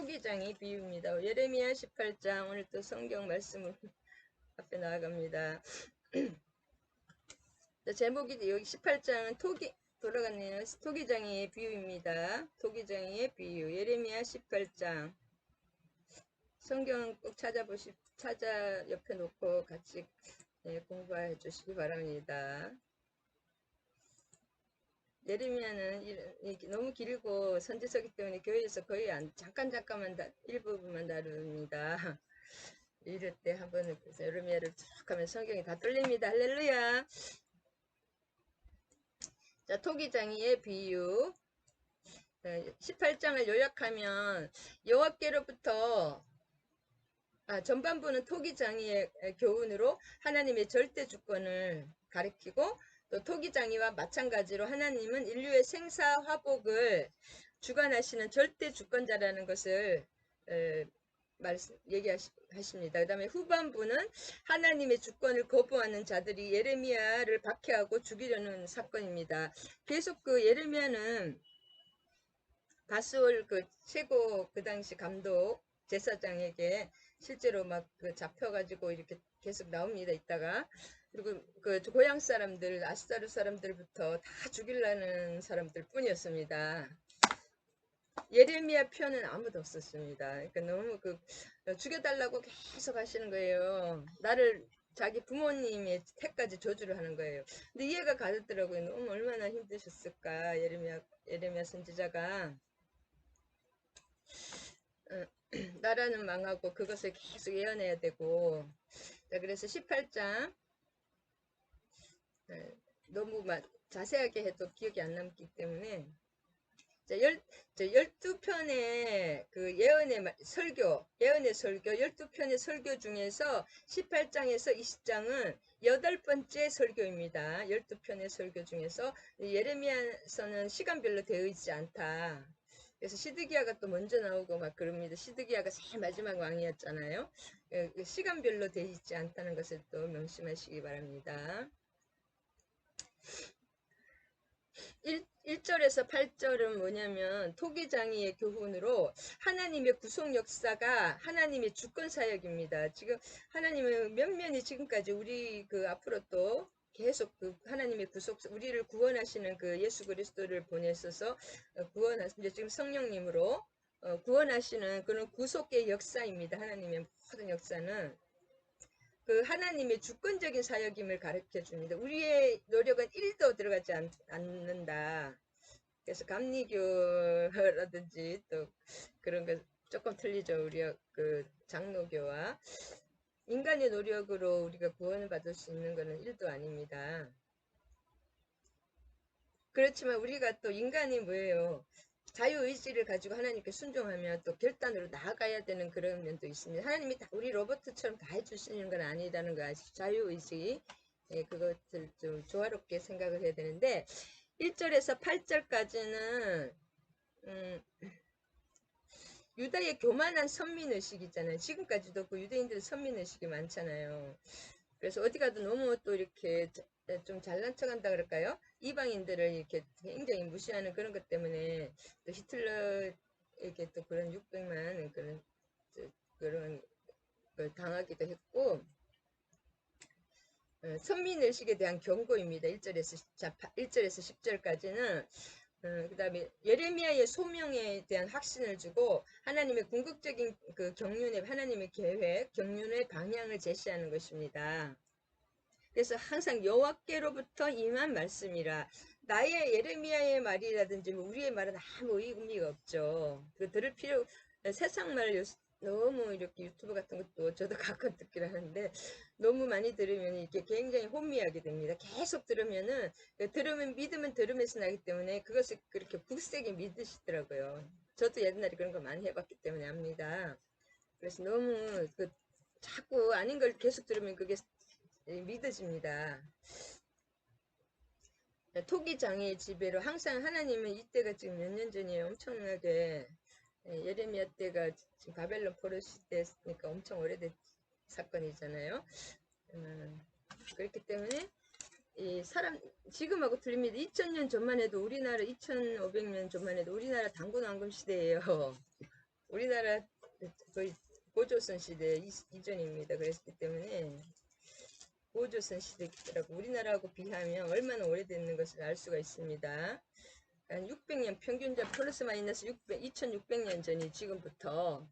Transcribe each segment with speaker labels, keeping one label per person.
Speaker 1: 토기장이 비유입니다. 예레미야 18장 오늘 또 성경 말씀을 앞에 나아갑니다. 제목이 여기 18장은 돌아갔네요. 토기장이의 비유입니다. 토기장이의 비유. 예레미야 18장. 성경 꼭 찾아 옆에 놓고 같이 공부해 주시기 바랍니다. 예레미야는 너무 길고 선지서기 때문에 교회에서 거의 잠깐만 일부분만 다룹니다. 이럴 때 한번 예레미야를 쭉 하면 성경이 다 뚫립니다. 할렐루야. 자, 토기장이의 비유. 18장을 요약하면 여호와께로부터 전반부는 토기장이의 교훈으로 하나님의 절대 주권을 가리키고, 또 토기장이와 마찬가지로 하나님은 인류의 생사 화복을 주관하시는 절대 주권자라는 것을 얘기하십니다. 그 다음에 후반부는 하나님의 주권을 거부하는 자들이 예레미야를 박해하고 죽이려는 사건입니다. 계속 그 예레미야는 바스올 그 최고 그 당시 감독 제사장에게 실제로 막 그 잡혀가지고 이렇게 계속 나옵니다. 있다가 그리고 그 고향 사람들 아스타르 사람들부터 다 죽이려는 사람들 뿐이었습니다. 예레미야 편은 아무도 없었습니다. 그러니까 너무 죽여달라고 계속 하시는 거예요. 나를 자기 부모님의 택까지 저주를 하는 거예요. 근데 이해가 가더라고요. 너무 얼마나 힘드셨을까 예레미야 선지자가. 나라는 망하고 그것을 계속 예언해야 되고. 자, 그래서 18장 너무 자세하게 해도 기억이 안 남기 때문에 12편의 그 예언의 설교 12편의 설교 중에서 18장에서 20장은 8번째 설교입니다. 12편의 설교 중에서 예레미야서는 시간별로 되어 있지 않다. 그래서 시드기야가 또 먼저 나오고 막 그럽니다. 시드기야가 제일 마지막 왕이었잖아요. 시간별로 되어 있지 않다는 것을 또 명심하시기 바랍니다. 1절에서 8절은 뭐냐면 토기장이의 교훈으로 하나님의 구속 역사가 하나님의 주권 사역입니다. 지금 하나님은 면면이 지금까지 우리 앞으로 또 계속 하나님의 우리를 구원하시는 예수 그리스도를 보내셔서 이제 지금 성령님으로 구원하시는 그런 구속의 역사입니다. 하나님의 모든 역사는 하나님의 주권적인 사역임을 가르쳐 줍니다. 우리의 노력은 1도 들어가지 않는다. 그래서 감리교라든지 또 그런 거 조금 틀리죠. 우리 장로교와 인간의 노력으로 우리가 구원을 받을 수 있는 것은 1도 아닙니다. 그렇지만 우리가 또 인간이 뭐예요? 자유의지를 가지고 하나님께 순종하면 또 결단으로 나아가야 되는 그런 면도 있습니다. 하나님이 다 우리 로봇처럼 다 해주시는 건 아니라는 거 아시죠? 자유의지 그것을 좀 조화롭게 생각을 해야 되는데 1절에서 8절까지는 유다의 교만한 선민의식이 있잖아요. 지금까지도 유대인들의 선민의식이 많잖아요. 그래서 어디 가도 너무 또 이렇게 좀 잘난 척한다 그럴까요? 이방인들을 이렇게 굉장히 무시하는 그런 것 때문에 또 히틀러에게 또 그런 600만 그런 걸 당하기도 했고, 선민의식에 대한 경고입니다. 1절에서 10절까지는. 그 다음에 예레미야의 소명에 대한 확신을 주고 하나님의 궁극적인 하나님의 계획, 경륜의 방향을 제시하는 것입니다. 그래서 항상 여호와께로부터 임한 말씀이라. 나의 예레미야의 말이라든지 우리의 말은 아무 의미가 없죠. 들을 필요, 세상 말 너무 이렇게 유튜브 같은 것도 저도 가끔 듣기를 하는데 너무 많이 들으면 이렇게 굉장히 혼미하게 됩니다. 계속 들으면 믿음은 들음에서 나기 때문에 그것을 그렇게 굳세게 믿으시더라고요. 저도 옛날에 그런 거 많이 해봤기 때문에 압니다. 그래서 너무 자꾸 아닌 걸 계속 들으면 그게 믿어집니다. 토기장의 지배로 항상 하나님은 이때가 지금 몇 년 전이에요. 엄청나게 예레미야 때가 지금 바벨론 포로 시대니까 엄청 오래된 사건이잖아요. 그렇기 때문에 지금하고 틀립니다. 2000년 전만 해도 우리나라 2500년 전만 해도 우리나라 단군 왕금 시대예요. 우리나라 거의 고조선 시대 이전입니다. 그랬기 때문에 고조선 시대라고 우리나라하고 비하면 얼마나 오래됐는 것을 알 수가 있습니다. 한 600년 평균적 플러스 마이너스 2600년 전이 지금부터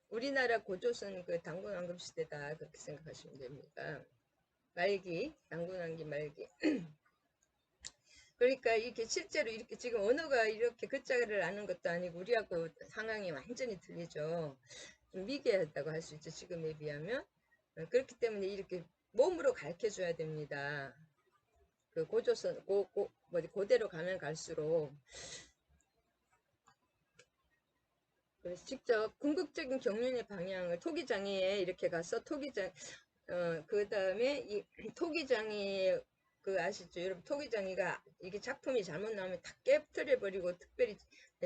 Speaker 1: 우리나라 고조선 그 당군왕금 시대다 그렇게 생각하시면 됩니다. 말기 당군왕기 말기. 그러니까 이렇게 실제로 이렇게 지금 언어가 이렇게 글자를 아는 것도 아니고 우리하고 상황이 완전히 틀리죠. 좀 미개하다고 할 수 있죠. 지금에 비하면. 그렇기 때문에 이렇게 몸으로 가르쳐 줘야 됩니다. 그 고조선 고대로 가면 갈수록 그래서 직접 궁극적인 경륜의 방향을 토기장애에 이렇게 가서 토기장 그 다음에 이 토기장애 그 아시죠? 여러분 토기장애가 이게 작품이 잘못 나오면 다 깨뜨려 버리고 특별히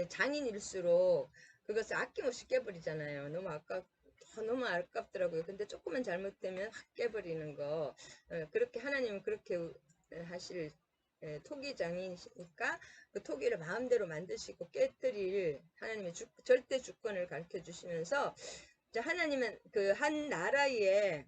Speaker 1: 장인일수록 그것을 아낌없이 깨버리잖아요. 너무 아깝더라고요. 근데 조금만 잘못되면 확 깨버리는 거. 그렇게 하나님은 그렇게 하실 토기장이니까 그 토기를 마음대로 만드시고 깨뜨릴 하나님의 절대 주권을 가르쳐 주시면서 하나님은 그 한 나라에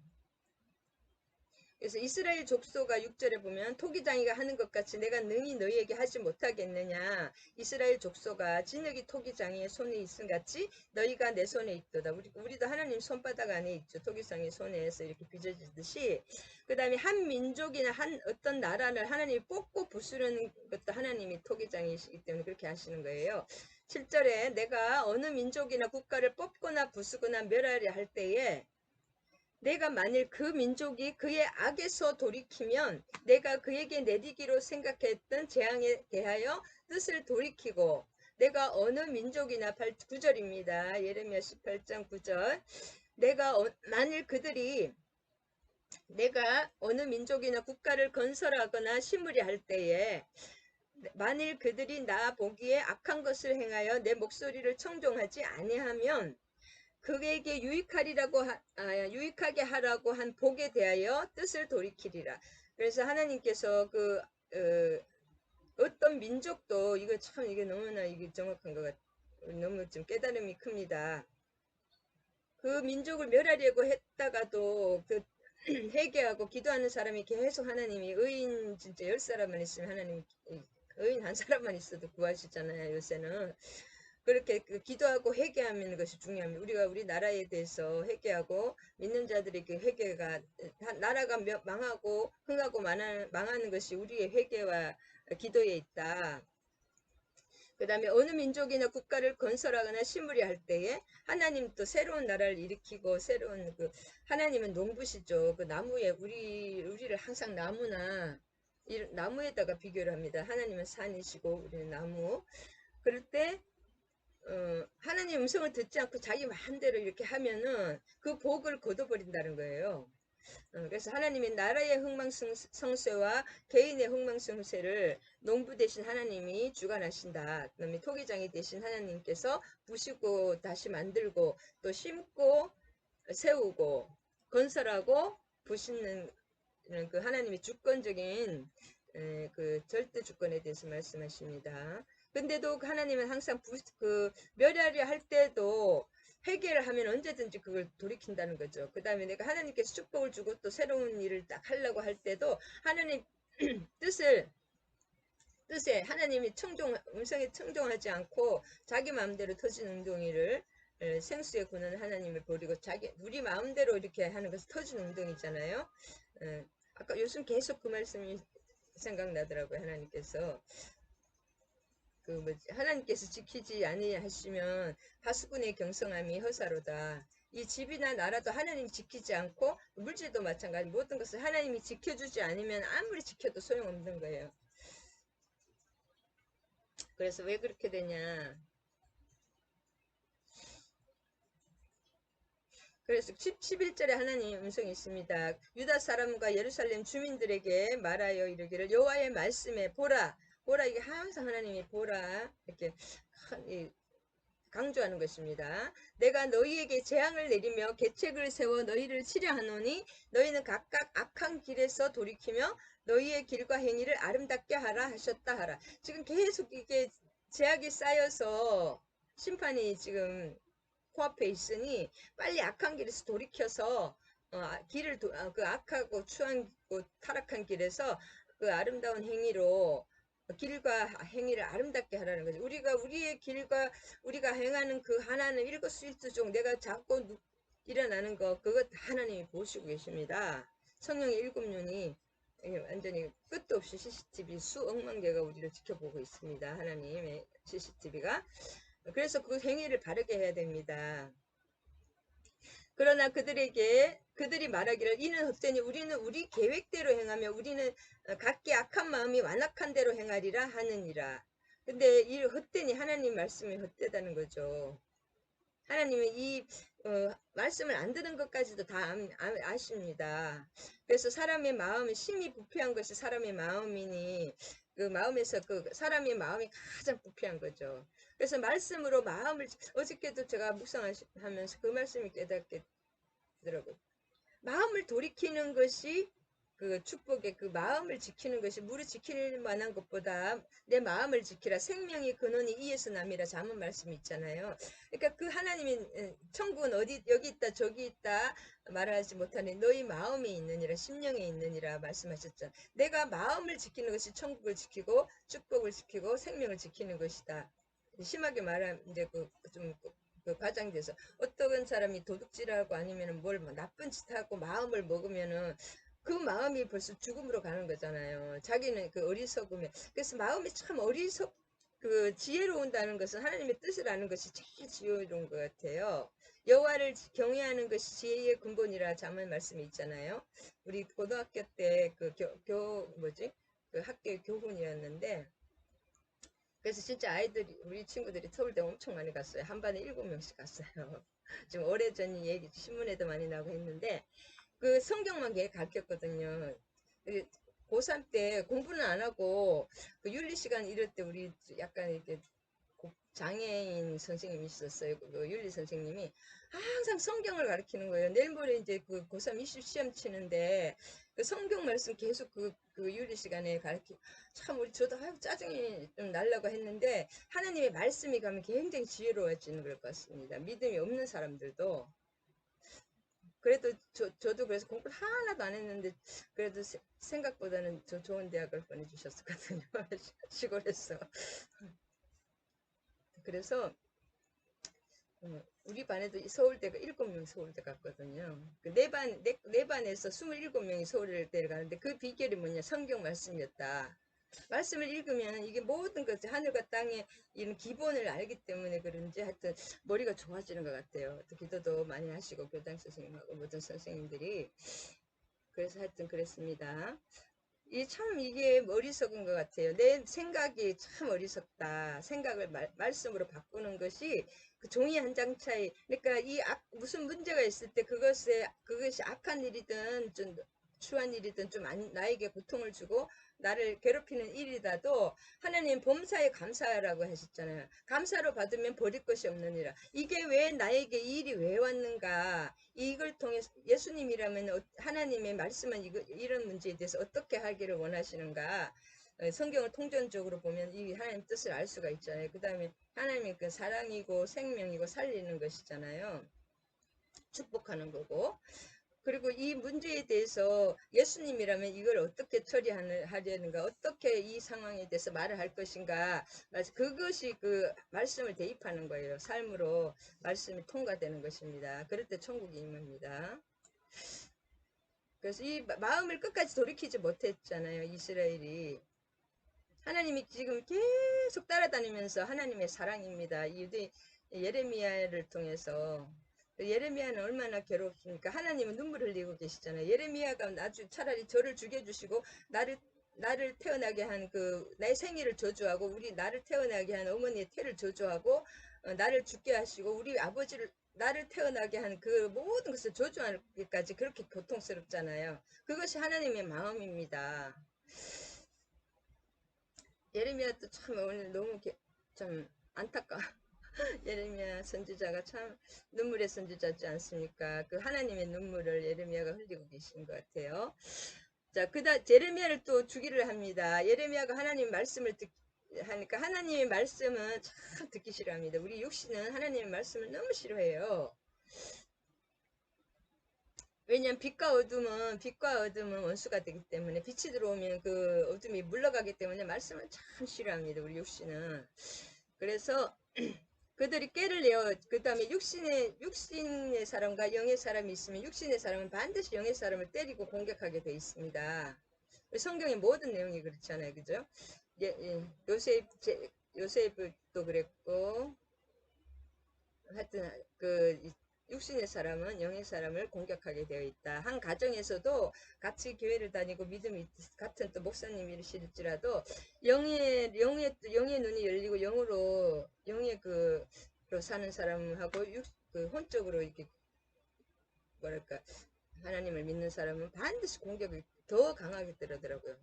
Speaker 1: 그래서 이스라엘 족속가 6절에 보면 토기장이가 하는 것 같이 내가 능히 너희에게 하지 못하겠느냐. 이스라엘 족속가 진흙이 토기장이의 손에 있음 같이 너희가 내 손에 있도다. 우리도 하나님 손바닥 안에 있죠. 토기장의 손에서 이렇게 빚어지듯이. 그 다음에 한 민족이나 한 어떤 나라를 하나님이 뽑고 부수려는 것도 하나님이 토기장이시기 때문에 그렇게 하시는 거예요. 7절에 내가 어느 민족이나 국가를 뽑거나 부수거나 멸하려 할 때에 내가 만일 그 민족이 그의 악에서 돌이키면 내가 그에게 내리기로 생각했던 재앙에 대하여 뜻을 돌이키고 내가 어느 민족이나 9절입니다. 예레미야 18장 9절 만일 내가 어느 민족이나 국가를 건설하거나 심으려 할 때에 만일 그들이 나 보기에 악한 것을 행하여 내 목소리를 청종하지 아니하면 그에게 유익하게 하라고 한 복에 대하여 뜻을 돌이키리라. 그래서 하나님께서 어떤 민족도 이거 참 이게 너무나 이게 정확한 것 같아요. 너무 좀 깨달음이 큽니다. 그 민족을 멸하려고 했다가도 회개하고 기도하는 사람이 계속 하나님이 의인 진짜 10사람만 있으면 하나님 의인 한 사람만 있어도 구하시잖아요. 요새는. 그렇게 기도하고 회개하는 것이 중요합니다. 우리가 우리 나라에 대해서 회개하고 믿는 자들의 그 회개가 나라가 망하고 흥하고 망하는 것이 우리의 회개와 기도에 있다. 그 다음에 어느 민족이나 국가를 건설하거나 심으려 할 때에 하나님 또 새로운 나라를 일으키고 새로운 하나님은 농부시죠. 그 나무에 우리를 항상 나무에다가 비교를 합니다. 하나님은 산이시고 우리는 나무. 그럴 때 하나님 음성을 듣지 않고 자기 마음대로 이렇게 하면은 그 복을 거둬버린다는 거예요. 그래서 하나님의 나라의 흥망성쇠와 개인의 흥망성쇠를 농부 대신 하나님이 주관하신다. 그다음에 토기장이 대신 하나님께서 부시고 다시 만들고 또 심고 세우고 건설하고 부시는 그 하나님의 주권적인 그 절대 주권에 대해서 말씀하십니다. 근데도 하나님은 항상 멸하려 할 때도 회개를 하면 언제든지 그걸 돌이킨다는 거죠. 그 다음에 내가 하나님께서 축복을 주고 또 새로운 일을 딱 하려고 할 때도 하나님 뜻에 하나님이 음성에 청종하지 않고 자기 마음대로 터진 웅덩이를 생수에 구는 하나님을 버리고 우리 마음대로 이렇게 하는 것은 터진 웅덩이잖아요. 아까 요즘 계속 그 말씀이 생각나더라고요. 하나님께서 하나님께서 지키지 아니하시면 하수군의 경성함이 허사로다. 이 집이나 나라도 하나님이 지키지 않고 물질도 마찬가지 모든 것을 하나님이 지켜주지 않으면 아무리 지켜도 소용없는 거예요. 그래서 왜 그렇게 되냐. 그래서 11절에 하나님 음성이 있습니다. 유다 사람과 예루살렘 주민들에게 말하여 이르기를 여호와의 말씀에 보라 이게 항상 하나님이 보라 이렇게 강조하는 것입니다. 내가 너희에게 재앙을 내리며 계책을 세워 너희를 치려하노니 너희는 각각 악한 길에서 돌이키며 너희의 길과 행위를 아름답게 하라 하셨다 하라. 지금 계속 이게 제약이 쌓여서 심판이 지금 코앞에 있으니 빨리 악한 길에서 돌이켜서 그 악하고 추하고 타락한 길에서 그 아름다운 행위로 길과 행위를 아름답게 하라는 거죠. 우리가 우리의 길과 우리가 행하는 그 하나는 일거수일투족 내가 자꾸 일어나는 거 그것 하나님이 보시고 계십니다. 성령의 일곱 눈이 완전히 끝도 없이 CCTV 수억만 개가 우리를 지켜보고 있습니다. 하나님의 CCTV가. 그래서 그 행위를 바르게 해야 됩니다. 그러나 그들이 말하기를 이는 헛되니 우리는 우리 계획대로 행하며 우리는 각기 악한 마음이 완악한 대로 행하리라 하느니라. 근데 이 헛되니 하나님 말씀이 헛되다는 거죠. 하나님은 이 말씀을 안 듣는 것까지도 다 아십니다. 그래서 사람의 마음이 심히 부패한 것이 사람의 마음이니 그 마음에서 그 사람의 마음이 가장 부패한 거죠. 그래서 말씀으로 마음을 어저께도 제가 묵상하면서 그 말씀이 깨닫게 되더라고요. 마음을 돌이키는 것이 그 축복의 그 마음을 지키는 것이 무릇 지킬 만한 것보다 내 마음을 지키라 생명의 근원이 이에서 남이라 자문 말씀이 있잖아요. 그러니까 그 하나님이 천국은 어디 여기 있다 저기 있다 말하지 못하니 너희 마음에 있느니라 심령에 있느니라 말씀하셨죠. 내가 마음을 지키는 것이 천국을 지키고 축복을 지키고 생명을 지키는 것이다. 심하게 말하면 이제 그 과장돼서 어떤 사람이 도둑질하고 아니면은 뭘 나쁜 짓 하고 마음을 먹으면은 그 마음이 벌써 죽음으로 가는 거잖아요. 자기는 그 어리석음에. 그래서 마음이 참 그 지혜로운다는 것은 하나님의 뜻을 아는 것이 제일 지혜로운 것 같아요. 여호와를 경외하는 것이 지혜의 근본이라 자문 말씀이 있잖아요. 우리 고등학교 때 그 그 학교 교훈이었는데 그래서 진짜 우리 친구들이 서울대 엄청 많이 갔어요. 한 반에 7명씩 갔어요. 지금 오래전 얘기 신문에도 많이 나오고 했는데 그 성경만 가르쳤거든요. 고3 때 공부는 안 하고 그 윤리 시간 이럴 때 우리 약간 이렇게 장애인 선생님이 있었어요. 그 윤리 선생님이 항상 성경을 가르치는 거예요. 내일 모레 이제 그 고3 입시 시험 치는데 그 성경 말씀 계속 그 윤리 시간에 참 저도 짜증이 좀 날라고 했는데 하나님의 말씀이 가면 굉장히 지혜로워지는 것 같습니다. 믿음이 없는 사람들도 그래도 저도 그래서 공부를 하나도 안 했는데 그래도 생각보다는 저 좋은 대학을 보내주셨었거든요. 시골에서. 그래서 우리 반에도 서울대가 7명 서울대 갔거든요. 네 반에서 27명이 서울대를 가는데 그 비결이 뭐냐? 성경 말씀이었다. 말씀을 읽으면 이게 모든 것이 하늘과 땅의 이런 기본을 알기 때문에 그런지 하여튼 머리가 좋아지는 것 같아요. 또 기도도 많이 하시고 교장 선생님하고 모든 선생님들이 그래서 하여튼 그랬습니다. 이게 어리석은 것 같아요. 내 생각이 참 어리석다. 생각을 말씀으로 바꾸는 것이 그 종이 한 장 차이. 그러니까 무슨 문제가 있을 때 그것이 악한 일이든 좀 추한 일이든 좀 나에게 고통을 주고 나를 괴롭히는 일이라도 하나님 범사에 감사하라고 하셨잖아요. 감사로 받으면 버릴 것이 없느니라. 이게 왜 나에게 이 일이 왜 왔는가? 이걸 통해서 예수님이라면 하나님의 말씀은 이런 문제에 대해서 어떻게 하기를 원하시는가? 성경을 통전적으로 보면 이 하나님 뜻을 알 수가 있잖아요. 그 다음에 하나님의 그 사랑이고 생명이고 살리는 것이잖아요. 축복하는 거고. 그리고 이 문제에 대해서 예수님이라면 이걸 어떻게 처리하려는가, 어떻게 이 상황에 대해서 말을 할 것인가, 그것이 그 말씀을 대입하는 거예요. 삶으로 말씀이 통과되는 것입니다. 그럴 때 천국이 임합니다. 그래서 이 마음을 끝까지 돌이키지 못했잖아요. 이스라엘이. 하나님이 지금 계속 따라다니면서 하나님의 사랑입니다. 예레미야를 통해서 예레미야는 얼마나 괴롭습니까? 하나님은 눈물 흘리고 계시잖아요. 예레미야가 차라리 저를 죽여주시고 나를 태어나게 한 나의 생일을 저주하고 나를 태어나게 한 어머니의 태를 저주하고 나를 죽게 하시고 우리 아버지를 나를 태어나게 한 그 모든 것을 저주하기까지 그렇게 고통스럽잖아요. 그것이 하나님의 마음입니다. 예레미야도 참 오늘 너무 참 안타까워. 예레미야 선지자가 참 눈물의 선지자지 않습니까? 그 하나님의 눈물을 예레미야가 흘리고 계신 것 같아요. 자, 예레미야를 또 주기를 합니다. 예레미야가 하나님 말씀을 하니까 하나님의 말씀은 참 듣기 싫어합니다. 우리 육신은 하나님의 말씀을 너무 싫어해요. 왜냐면 빛과 어둠은 원수가 되기 때문에 빛이 들어오면 그 어둠이 물러가기 때문에 말씀을 참 싫어합니다. 우리 육신은. 그래서 그들이 꾀를 내어 그 다음에 육신의 사람과 영의 사람이 있으면 육신의 사람은 반드시 영의 사람을 때리고 공격하게 돼 있습니다. 성경의 모든 내용이 그렇잖아요. 그죠? 요셉도 그랬고 하여튼 육신의 사람은 영의 사람을 공격하게 되어 있다. 한 가정에서도 같이 교회를 다니고 믿음이 같은 또 목사님이실지라도 영의 눈이 열리고 영의 로 사는 사람하고 그 혼적으로 이렇게 뭐랄까 하나님을 믿는 사람은 반드시 공격이 더 강하게 들어더라고요.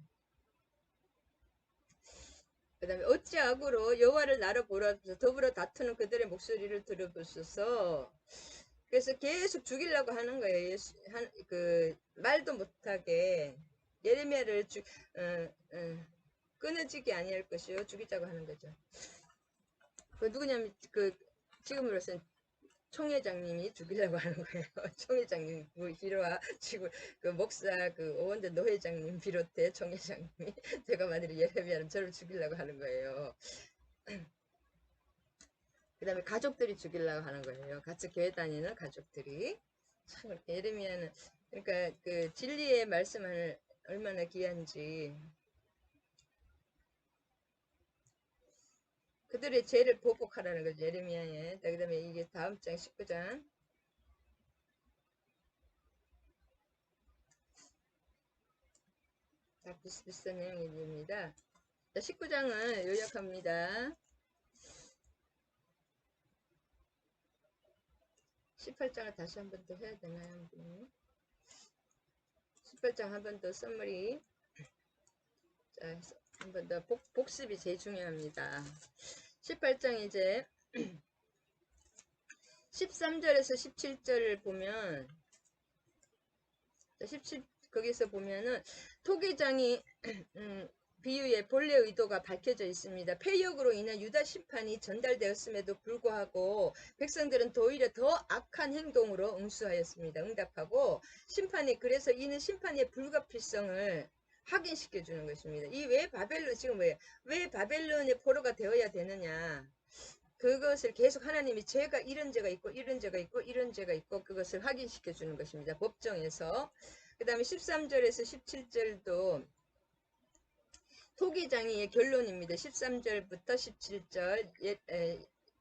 Speaker 1: 그 다음에 어찌 악으로 여호와를 나로 보라서 더불어 다투는 그들의 목소리를 들어보소서. 그래서 계속 죽이려고 하는 거예요. 말도 못하게 예레미야를 끊어지게 아니할 것이요 죽이자고 하는 거죠. 그 누구냐면 지금으로서는 총회장님이 죽이려고 하는 거예요. 총회장님 비로와 지금 목사 오원대 노회장님 비롯해 총회장님이 제가 만일에 예레미야는 저를 죽이려고 하는 거예요. 그 다음에 가족들이 죽이려고 하는 거예요. 같이 교회 다니는 가족들이. 참 그렇게 예레미야는 그러니까 그 진리의 말씀을 얼마나 귀한지 그들의 죄를 보복하라는 거죠. 예레미야에. 그 다음에 이게 다음 장 19장 다 비슷비슷한 내용입니다. 19장은 요약합니다. 18장을 다시 한 번 더 해야 되나요? 18장 한 번 더 썸머리. 자, 한 번 더 복습이 제일 중요합니다. 18장 이제 13절에서 17절을 보면 17 거기서 보면은 토기장이 비유의 본래 의도가 밝혀져 있습니다. 패역으로 인한 유다 심판이 전달되었음에도 불구하고 백성들은 오히려 더 악한 행동으로 응답하고 심판이 그래서 이는 심판의 불가피성을 확인시켜 주는 것입니다. 이 왜 바벨론 지금 왜 바벨론의 포로가 되어야 되느냐? 그것을 계속 하나님이 죄가 이런 죄가 있고 이런 죄가 있고 이런 죄가 있고 그것을 확인시켜 주는 것입니다. 법정에서. 그 다음에 13절에서 17절도 토기장이의 결론입니다. 13절부터 17절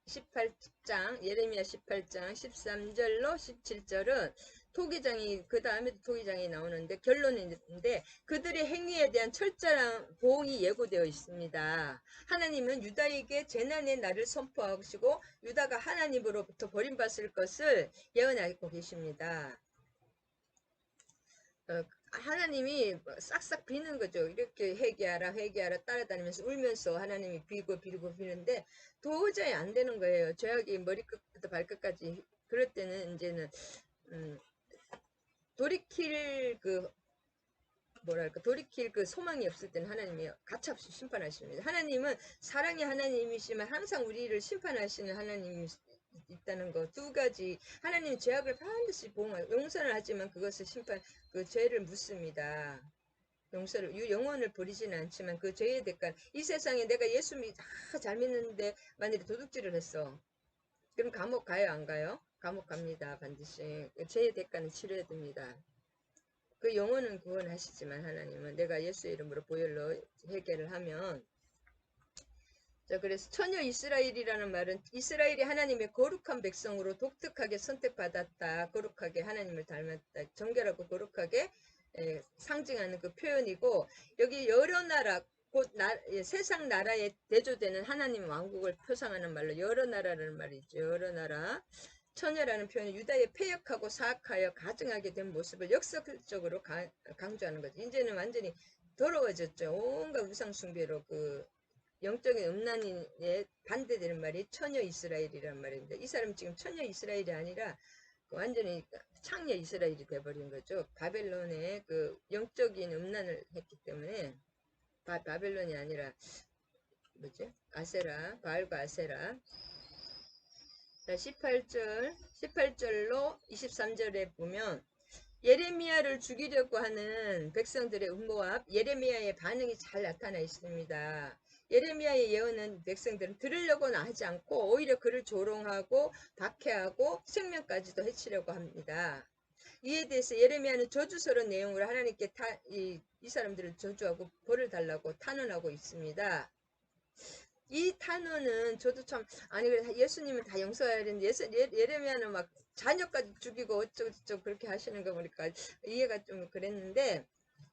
Speaker 1: 18장 예레미야 18장 13절로 17절은 토기장이 그 다음에도 토기장이 나오는데 결론인데 그들의 행위에 대한 철저한 보응이 예고되어 있습니다. 하나님은 유다에게 재난의 날을 선포하시고 유다가 하나님으로부터 버림받을 것을 예언하고 계십니다. 하나님이 싹싹 비는 거죠. 이렇게 회개하라 따라다니면서 울면서 하나님이 비고 비는데 도저히 안 되는 거예요. 죄악이 머리끝부터 발끝까지. 그럴 때는 이제는 돌이킬 소망이 없을 때는 하나님이 가차없이 심판하십니다. 하나님은 사랑의 하나님이시지만 항상 우리를 심판하시는 하나님이 있다는 거 두 가지. 하나님 죄악을 반드시 용서를 하지만 그것을 그 죄를 묻습니다. 영원을 버리지는 않지만 그 죄의 대가 이 세상에 내가 예수 잘 믿는데 만일에 도둑질을 했어. 그럼 감옥 가요 안 가요? 감옥 갑니다. 반드시 죄의 대가는 치러야 됩니다. 그 영혼은 구원하시지만 하나님은 내가 예수의 이름으로 보혈로 해결을 하면 자 그래서 처녀 이스라엘이라는 말은 이스라엘이 하나님의 거룩한 백성으로 독특하게 선택받았다. 거룩하게 하나님을 닮았다. 정결하고 거룩하게 상징하는 그 표현이고 여기 여러 나라 곧 세상 나라에 대조되는 하나님 왕국을 표상하는 말로 여러 나라라는 말이죠. 여러 나라. 처녀라는 표현은 유다의 패역하고 사악하여 가증하게 된 모습을 역설적으로 강조하는 거죠. 이제는 완전히 더러워졌죠. 온갖 우상숭배로 영적인 음란에 반대되는 말이 처녀 이스라엘이란 말입니다. 이 사람 지금 처녀 이스라엘이 아니라 완전히 창녀 이스라엘이 돼버린 거죠. 바벨론의 영적인 음란을 했기 때문에 바벨론이 아니라 뭐지? 아세라, 바알과 아세라. 자, 18절로 23절에 보면 예레미야를 죽이려고 하는 백성들의 음모와 예레미야의 반응이 잘 나타나 있습니다. 예레미야의 예언은 백성들은 들으려고는 하지 않고 오히려 그를 조롱하고 박해하고 생명까지도 해치려고 합니다. 이에 대해서 예레미야는 저주스러운 내용으로 하나님께 이 사람들을 저주하고 벌을 달라고 탄원하고 있습니다. 이 탄원은 저도 참, 아니 그래 예수님은 다 용서해야 되는데 예레미야는 막 자녀까지 죽이고 어쩌고저쩌고 그렇게 하시는 거 보니까 이해가 좀 그랬는데,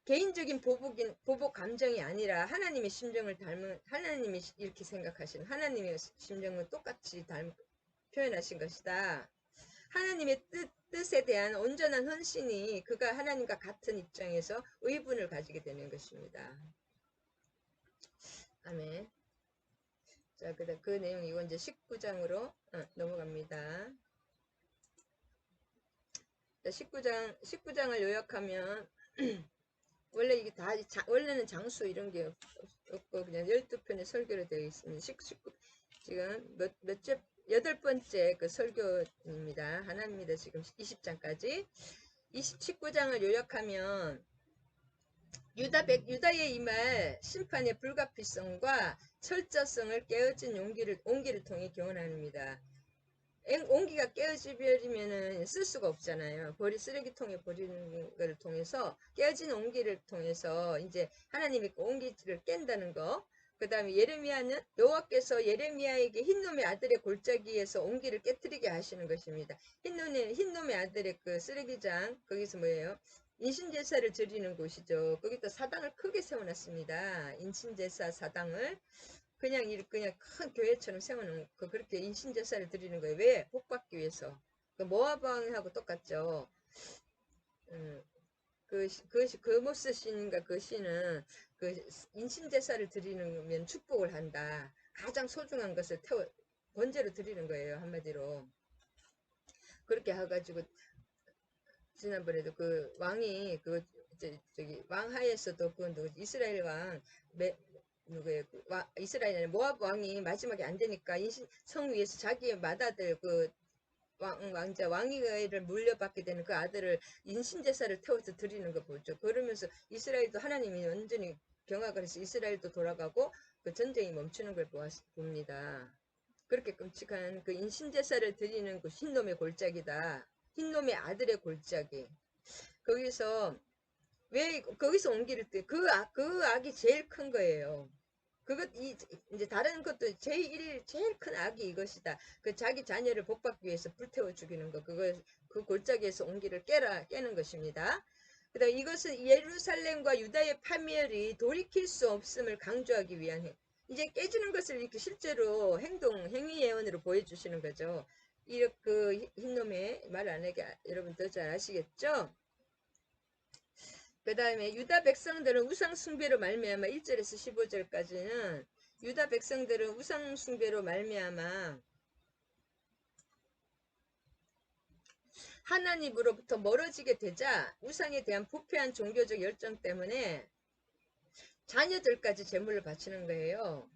Speaker 1: 개인적인 보복 감정이 아니라 하나님의 심정을 닮은, 하나님이 이렇게 생각하시는 하나님의 심정을 똑같이 표현하신 것이다. 하나님의 뜻에 대한 온전한 헌신이 그가 하나님과 같은 입장에서 의분을 가지게 되는 것입니다. 아멘. 자, 그 내용 이거 이제 19장으로 넘어갑니다. 자, 19장을 요약하면 원래 이게 다 원래는 장수 이런 게 없고 그냥 12편의 설교로 되어 있습니다. 지금 몇째 8번째 그 설교입니다. 하나입니다. 지금 20장까지. 19장을 요약하면 유다의 임할 심판의 불가피성과 철저성을 깨어진 온기를 통해 교훈합니다. 온기가 깨어지버리면은 쓸 수가 없잖아요. 쓰레기통에 버리는 것을 통해서, 깨어진 온기를 통해서 이제 하나님이 그 온기를 깬다는 거. 그 다음에 예레미야는 여호와께서 예레미야에게 흰놈의 아들의 골짜기에서 온기를 깨뜨리게 하시는 것입니다. 흰놈의 아들의 그 쓰레기장, 거기서 뭐예요? 인신제사를 드리는 곳이죠. 거기다 사당을 크게 세워놨습니다. 인신제사 사당을. 그냥 큰 교회처럼 세워놓은 그렇게 인신제사를 드리는 거예요. 왜? 복받기 위해서. 그 모압 왕하고 똑같죠. 모스 신인가 그 신은 그 인신제사를 드리면 축복을 한다. 가장 소중한 것을 번제로 드리는 거예요. 한마디로. 그렇게 해가지고 지난번에도 그 왕이 저기 왕하에서도 그 이스라엘 왕 누구예요? 이스라엘 모압 왕이 마지막에 안 되니까 성 위에서 자기의 맏아들 그 왕자 왕위를 물려받게 되는 그 아들을 인신제사를 태워서 드리는 거 보죠. 그러면서 이스라엘도 하나님이 완전히 경악을 해서 이스라엘도 돌아가고 그 전쟁이 멈추는 걸 봅니다. 그렇게 끔찍한 그 인신제사를 드리는 그 흰놈의 골짜기다. 흰놈의 아들의 골짜기. 거기서 온기를 그 악이 제일 큰 거예요. 이제 다른 것도 제일 큰 악이 이것이다. 그 자기 자녀를 복받기 위해서 불태워 죽이는 거. 그 골짜기에서 온기를 깨는 것입니다. 그 다음에 이것은 예루살렘과 유다의 파멸이 돌이킬 수 없음을 강조하기 위한 이제 깨지는 것을 이렇게 실제로 행위 예언으로 보여주시는 거죠. 이렇게 그 흰놈의 말 안 하게 여러분들 잘 아시겠죠? 그 다음에 유다 백성들은 우상 숭배로 말미암아 1절에서 15절까지는 유다 백성들은 우상 숭배로 말미암아 하나님으로부터 멀어지게 되자 우상에 대한 부패한 종교적 열정 때문에 자녀들까지 제물을 바치는 거예요.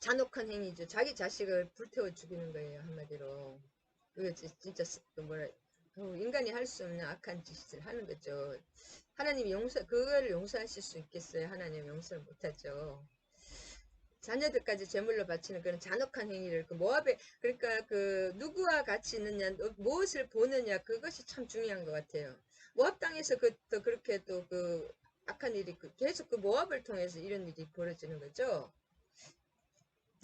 Speaker 1: 잔혹한 행위죠. 자기 자식을 불태워 죽이는 거예요. 한마디로. 이거 진짜 인간이 할 수 없는 악한 짓을 하는 거죠. 하나님이 그거를 용서하실 수 있겠어요? 하나님 용서를 못하죠. 자녀들까지 제물로 바치는 그런 잔혹한 행위를 모압에, 그러니까 누구와 같이 있느냐, 무엇을 보느냐, 그것이 참 중요한 것 같아요. 모압 땅에서 또 그렇게 또 악한 일이 계속 모압을 통해서 이런 일이 벌어지는 거죠.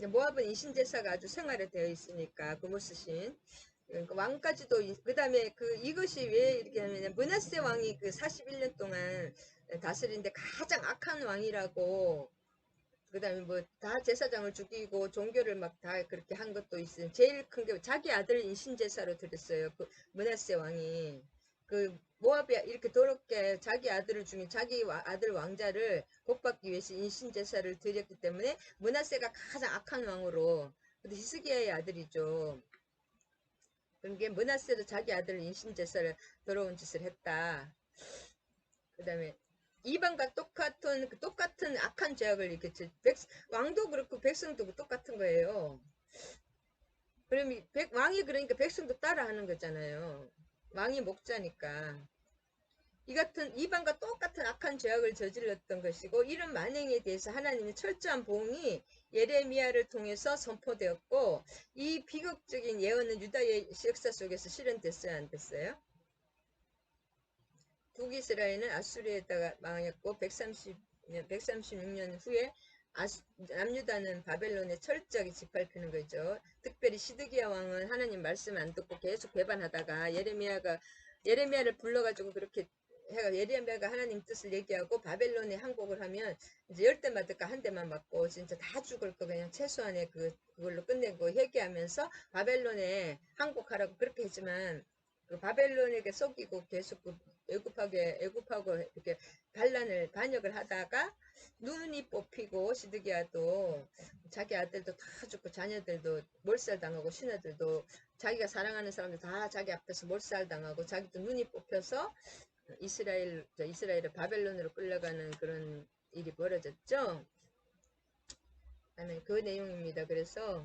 Speaker 1: 모압은 인신제사가 아주 생활화되어 있으니까 모스신. 그러니까 왕까지도 그 다음에 이것이 왜 이렇게 하냐면 므낫세 왕이 41년 동안 다스리는데 가장 악한 왕이라고. 그 다음에 다 제사장을 죽이고 종교를 막 다 그렇게 한 것도 있어요. 제일 큰 게 자기 아들 인신제사로 드렸어요. 므낫세 왕이. 모압이 이렇게 더럽게 자기 아들을 죽인 자기 아들 왕자를 복받기 위해서 인신제사를 드렸기 때문에 므낫세가 가장 악한 왕으로. 근데 히스기야의 아들이죠. 그런 게 므낫세도 자기 아들 인신제사를 더러운 짓을 했다. 그 다음에 이방과 똑같은 악한 죄악을 이렇게 왕도 그렇고 백성도 똑같은 거예요. 그럼 왕이 그러니까 백성도 따라하는 거잖아요. 왕이 목자니까. 이 같은 이방과 똑같은 악한 죄악을 저질렀던 것이고 이런 만행에 대해서 하나님의 철저한 보응이 예레미야를 통해서 선포되었고 이 비극적인 예언은 유다의 역사 속에서 실현됐어요, 안 됐어요? 북이스라엘은 아수리에다가 망했고 136년 후에 남유다는 바벨론에 철저하게 짓밟히는 거죠. 특별히 시드기야 왕은 하나님 말씀 안 듣고 계속 배반하다가 예레미야를 불러가지고 그렇게 해가 예레미야가 하나님 뜻을 얘기하고 바벨론에 항복을 하면 이제 10대 맞을까 한 대만 맞고 진짜 다 죽을 거 그냥 최소한의 그걸로 끝내고 회개하면서 바벨론에 항복하라고 그렇게 했지만 그 바벨론에게 속이고 계속 애굽하고 이렇게 반역을 하다가 눈이 뽑히고 시드기야도 자기 아들도 다 죽고 자녀들도 몰살당하고 신하들도 자기가 사랑하는 사람들 다 자기 앞에서 몰살당하고 자기도 눈이 뽑혀서 이스라엘을 바벨론으로 끌려가는 그런 일이 벌어졌죠. 그 내용입니다. 그래서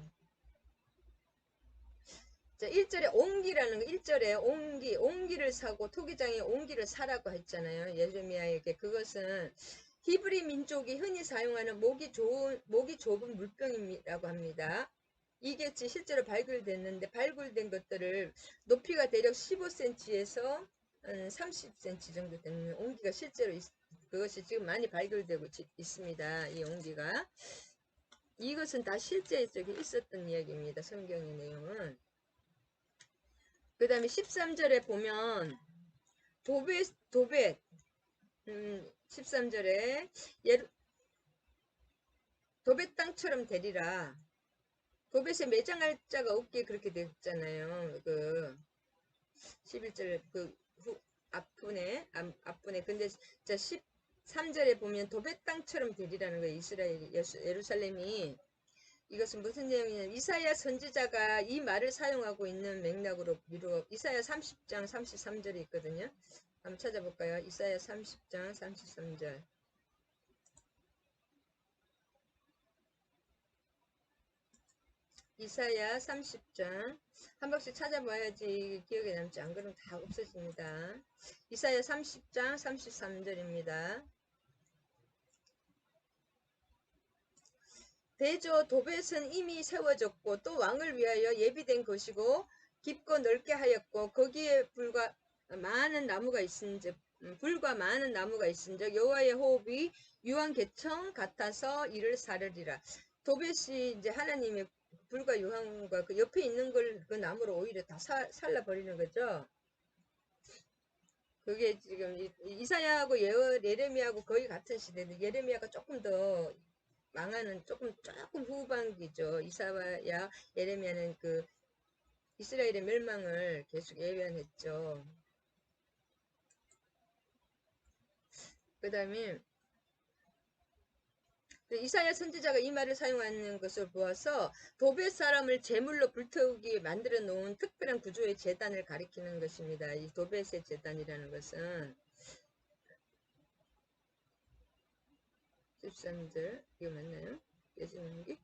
Speaker 1: 자, 1절에 옹기라는 거, 1절에 옹기를 사고 토기장에 옹기를 사라고 했잖아요. 예레미야에게. 그것은 히브리 민족이 흔히 사용하는 목이 좁은 물병이라고 합니다. 이게 실제로 발굴됐는데 발굴된 것들을 높이가 대략 15cm에서 30cm 정도 되는 옹기가 실제로 그것이 지금 많이 발굴되고 있습니다. 이 옹기가. 이것은 다 실제 적에 있었던 이야기입니다. 성경의 내용은. 그 다음에 13절에 보면 도벳 13절에 도벳 땅처럼 되리라. 도벳에 매장할 자가 없게 그렇게 됐잖아요. 그 11절 앞분에 근데 자 13절에 보면 도벳 땅처럼 되리라는 거예요. 예루살렘이. 이것은 무슨 내용이냐면 이사야 선지자가 이 말을 사용하고 있는 맥락으로 미루어 이사야 30장 33절이 있거든요. 한번 찾아볼까요? 이사야 30장 33절. 이사야 30장 한 번씩 찾아봐야지 기억에 남지 안 그러면 다 없어집니다. 이사야 30장 33절입니다. 대저 도벳은 이미 세워졌고 또 왕을 위하여 예비된 것이고 깊고 넓게 하였고 거기에 불과 많은 나무가 있은즉 여호와의 호흡이 유황개청 같아서 이를 사르리라. 도벳이 이제 하나님의 불과 유황과 그 옆에 있는 걸 그 나무로 오히려 다 살라버리는 거죠. 그게 지금 이사야하고 예레미야하고 거의 같은 시대인데 예레미야가 조금 더 망하는 조금 후반기죠. 이사야 예레미야는 그 이스라엘의 멸망을 계속 예언했죠. 그 다음에 이사야 선지자가 이 말을 사용하는 것을 보아서 도벳 사람을 제물로 불태우기 만들어 놓은 특별한 구조의 제단을 가리키는 것입니다. 이 도벳의 제단이라는 것은 13절 이거 맞나요? 깨지는 게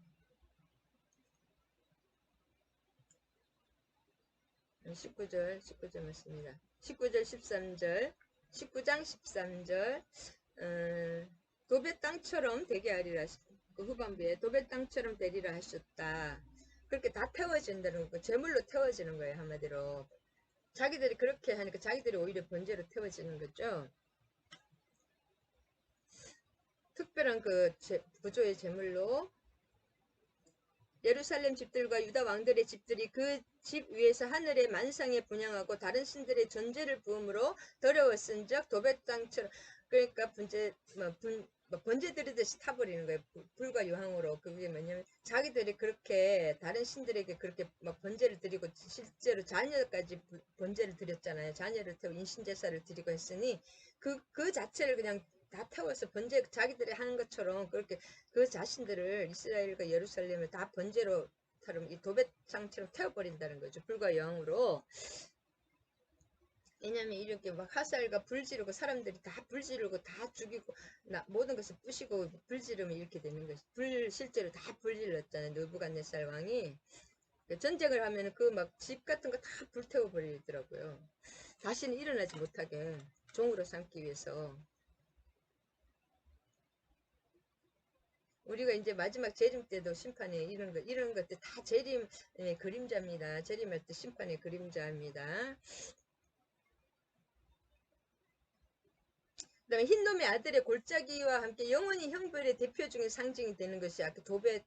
Speaker 1: 19절 맞습니다. 19절 13절 19장 13절 도벳 땅처럼 되게 하리라. 그 후반부에 도벳 땅처럼 되리라 하셨다. 그렇게 다 태워진다는 거, 제물로 태워지는 거예요. 한마디로 자기들이 그렇게 하니까 자기들이 오히려 번제로 태워지는 거죠. 특별한 구조의 제물로 예루살렘 집들과 유다 왕들의 집들이 그 집 위에서 하늘의 만상에 분양하고 다른 신들의 존재를 부음으로 더러웠은즉 도벳 땅처럼 그러니까 번제 드리듯이 타버리는 거예요. 불과 유황으로. 그게 뭐냐면 자기들이 그렇게 다른 신들에게 그렇게 막 번제를 드리고 실제로 자녀까지 번제를 드렸잖아요. 자녀를 태워 인신제사를 드리고 했으니 그 자체를 그냥 다 태워서 번제 자기들이 하는 것처럼 그렇게 그 자신들을 이스라엘과 예루살렘을 다 번제로 이 도배상처럼 태워버린다는 거죠. 불과 영으로. 왜냐면 이렇게 막 화살과 불 지르고 사람들이 다 불 지르고 다 죽이고 모든 것을 부시고 불 지르면 이렇게 되는 것이 실제로 다 불 질렀잖아요. 느부갓네살 왕이. 전쟁을 하면 그 막 집 같은 거 다 불태워 버리더라고요. 다시는 일어나지 못하게 종으로 삼기 위해서. 우리가 이제 마지막 재림 때도 심판에 이런 것들 다 재림의 그림자입니다. 재림할 때 심판의 그림자입니다. 그다음에 흰놈의 아들의 골짜기와 함께 영원히 형벌의 대표 중인 상징이 되는 것이 아까 도벳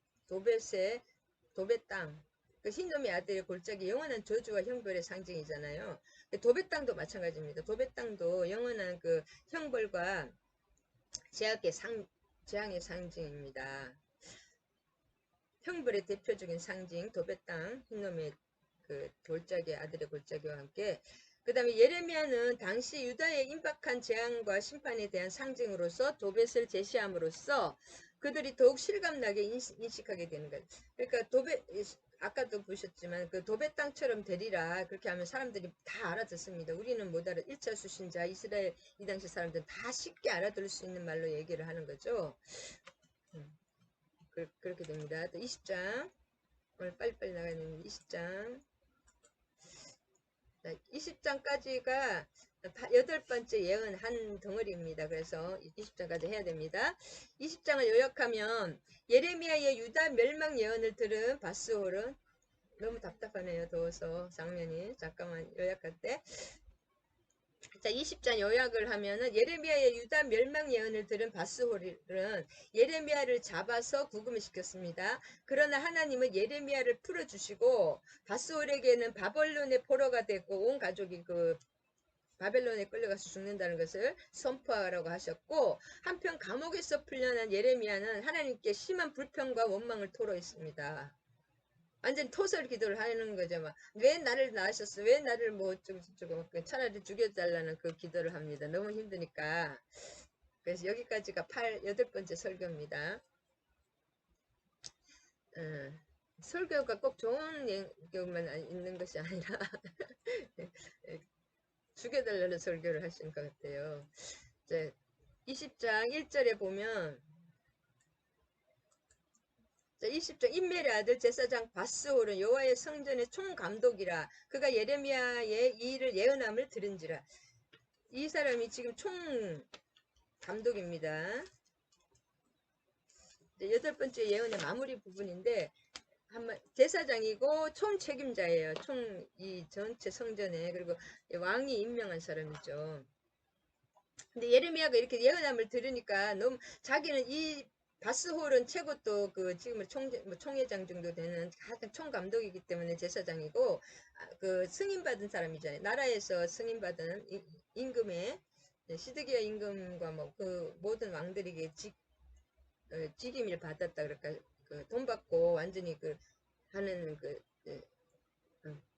Speaker 1: 땅. 그 흰놈의 아들의 골짜기 영원한 저주와 형벌의 상징이잖아요. 도벳 땅도 마찬가지입니다. 도벳 땅도 영원한 그 형벌과 재앙의 상징입니다. 형벌의 대표적인 상징 도벳 땅 흰놈의 그 골짜기 아들의 골짜기와 함께 그 다음에 예레미야는 당시 유다의 임박한 재앙과 심판에 대한 상징으로서 도벳을 제시함으로써 그들이 더욱 실감나게 인식하게 되는 거예요. 그러니까 아까도 보셨지만 그 도벳 땅처럼 되리라 그렇게 하면 사람들이 다 알아듣습니다. 우리는 못 알아 1차 수신자 이스라엘 이 당시 사람들은 다 쉽게 알아들을 수 있는 말로 얘기를 하는 거죠. 그렇게 됩니다. 또 20장 오늘 빨리빨리 나가야 되는데 20장 20장까지가 8번째 예언 한 덩어리입니다. 그래서 20장까지 해야 됩니다. 20장을 요약하면 예레미야의 유다 멸망 예언을 들은 바스홀은 너무 답답하네요. 더워서 장면이 잠깐만 요약할 때 자, 20장 요약을 하면은 예레미야의 유다 멸망 예언을 들은 바스홀은 예레미야를 잡아서 구금을 시켰습니다. 그러나 하나님은 예레미야를 풀어주시고 바스홀에게는 바벨론의 포로가 되고 온 가족이 그 바벨론에 끌려가서 죽는다는 것을 선포하라고 하셨고 한편 감옥에서 풀려난 예레미야는 하나님께 심한 불평과 원망을 토로했습니다. 완전 토설 기도를 하는 거죠. 막, 왜 나를 낳으셨어? 왜 나를 뭐 어쩌고 차라리 죽여달라는 그 기도를 합니다. 너무 힘드니까. 그래서 여기까지가 8번째 설교입니다. 설교가 꼭 좋은 경우만 있는 것이 아니라 죽여달라는 설교를 하신 것 같아요. 이제 20장 1절에 보면 20장 인멜의 아들 제사장 바스홀은 여호와의 성전의 총감독이라 그가 예레미야의 이 일을 예언함을 들은지라. 이 사람이 지금 총감독입니다. 8번째 예언의 마무리 부분인데 제사장이고 총책임자예요. 이 전체 성전에. 그리고 왕이 임명한 사람이죠. 근데 예레미야가 이렇게 예언함을 들으니까 너무 자기는 이 바스홀은 최고 또 그 지금은 총회장 정도 되는 가장 총감독이기 때문에 제사장이고 그 승인받은 사람이잖아요. 나라에서 승인받은 임금의 시드기야 임금과 뭐 그 모든 왕들에게 직임을 받았다 그럴까 그 돈 받고 완전히 그 하는 그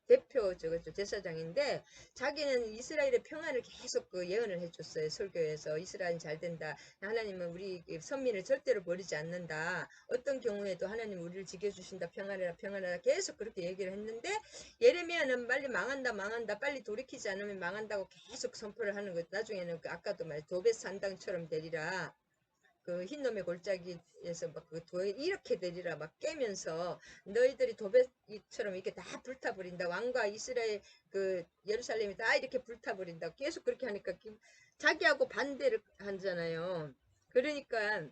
Speaker 1: 대표 제사장인데 자기는 이스라엘의 평안을 계속 그 예언을 해줬어요. 설교에서 이스라엘은 잘 된다. 하나님은 우리 선민을 절대로 버리지 않는다. 어떤 경우에도 하나님 우리를 지켜주신다. 평안하라 계속 그렇게 얘기를 했는데 예레미야는 빨리 망한다 빨리 돌이키지 않으면 망한다고 계속 선포를 하는 거예요. 나중에는 아까도 도벳 산당처럼 되리라. 그 흰놈의 골짜기에서 막 그 도에 이렇게 되리라 막 깨면서 너희들이 도배처럼 이렇게 다 불타버린다. 왕과 이스라엘 그 예루살렘이 다 이렇게 불타버린다. 계속 그렇게 하니까 자기하고 반대를 하잖아요. 그러니까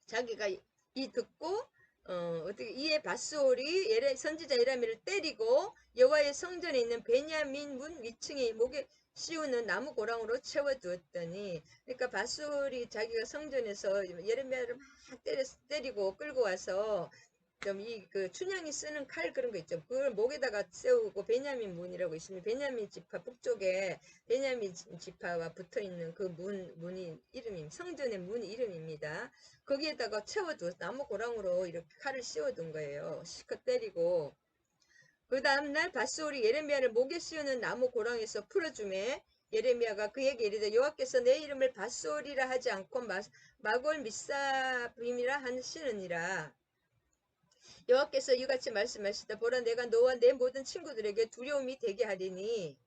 Speaker 1: 자기가 이 듣고 어떻게 이에 바스올이 선지자 예레미야를 때리고 여호와의 성전에 있는 베냐민 문 위층에 목에 씌우는 나무 고랑으로 채워두었더니 그러니까 바스올이 자기가 성전에서 예레미야를 막 때리고 끌고 와서 좀 이 그 춘향이 쓰는 칼 그런 거 있죠. 그걸 목에다가 세우고 베냐민 문이라고 있습니다. 베냐민 지파 북쪽에 베냐민 지파와 붙어 있는 그 문이 이름이 성전의 문 이름입니다. 거기에다가 채워두 나무 고랑으로 이렇게 칼을 씌워둔 거예요. 실컷 때리고 그 다음날 바스올이 예레미야를 목에 씌우는 나무 고랑에서 풀어주매 예레미야가 그에게 이르되 여호와께서 내 이름을 바스올이라 하지 않고 마골 미사빔이라 하시느니라. 여호와께서 이같이 말씀하시다 보라 내가 너와 내 모든 친구들에게 두려움이 되게 하리니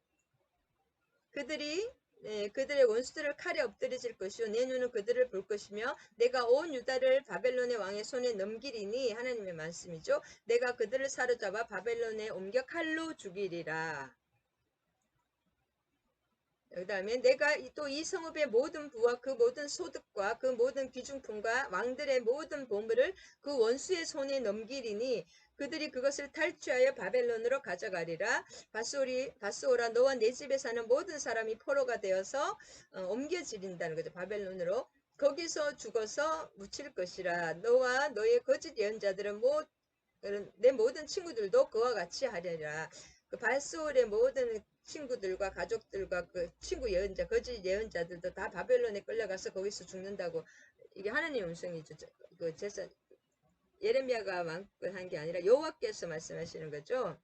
Speaker 1: 그들의 원수들을 칼에 엎드려질 것이요 내 눈은 그들을 볼 것이며 내가 온 유다를 바벨론의 왕의 손에 넘기리니 하나님의 말씀이죠. 내가 그들을 사로잡아 바벨론에 옮겨 칼로 죽이리라. 그 다음에 내가 또 이 성읍의 모든 부와 그 모든 소득과 그 모든 귀중품과 왕들의 모든 보물을 그 원수의 손에 넘기리니 그들이 그것을 탈취하여 바벨론으로 가져가리라. 바스오라 너와 내 집에 사는 모든 사람이 포로가 되어서 옮겨지린다는 거죠. 바벨론으로. 거기서 죽어서 묻힐 것이라. 너와 너의 거짓 예언자들은 내 모든 친구들도 그와 같이 하리라. 그 발소울의 모든 친구들과 가족들과 그 친구 예언자, 거짓 예언자들도 다 바벨론에 끌려가서 거기서 죽는다고. 이게 하나님의 음성이죠. 그 제사 예레미야가 말한 게 아니라 여호와께서 말씀하시는 거죠.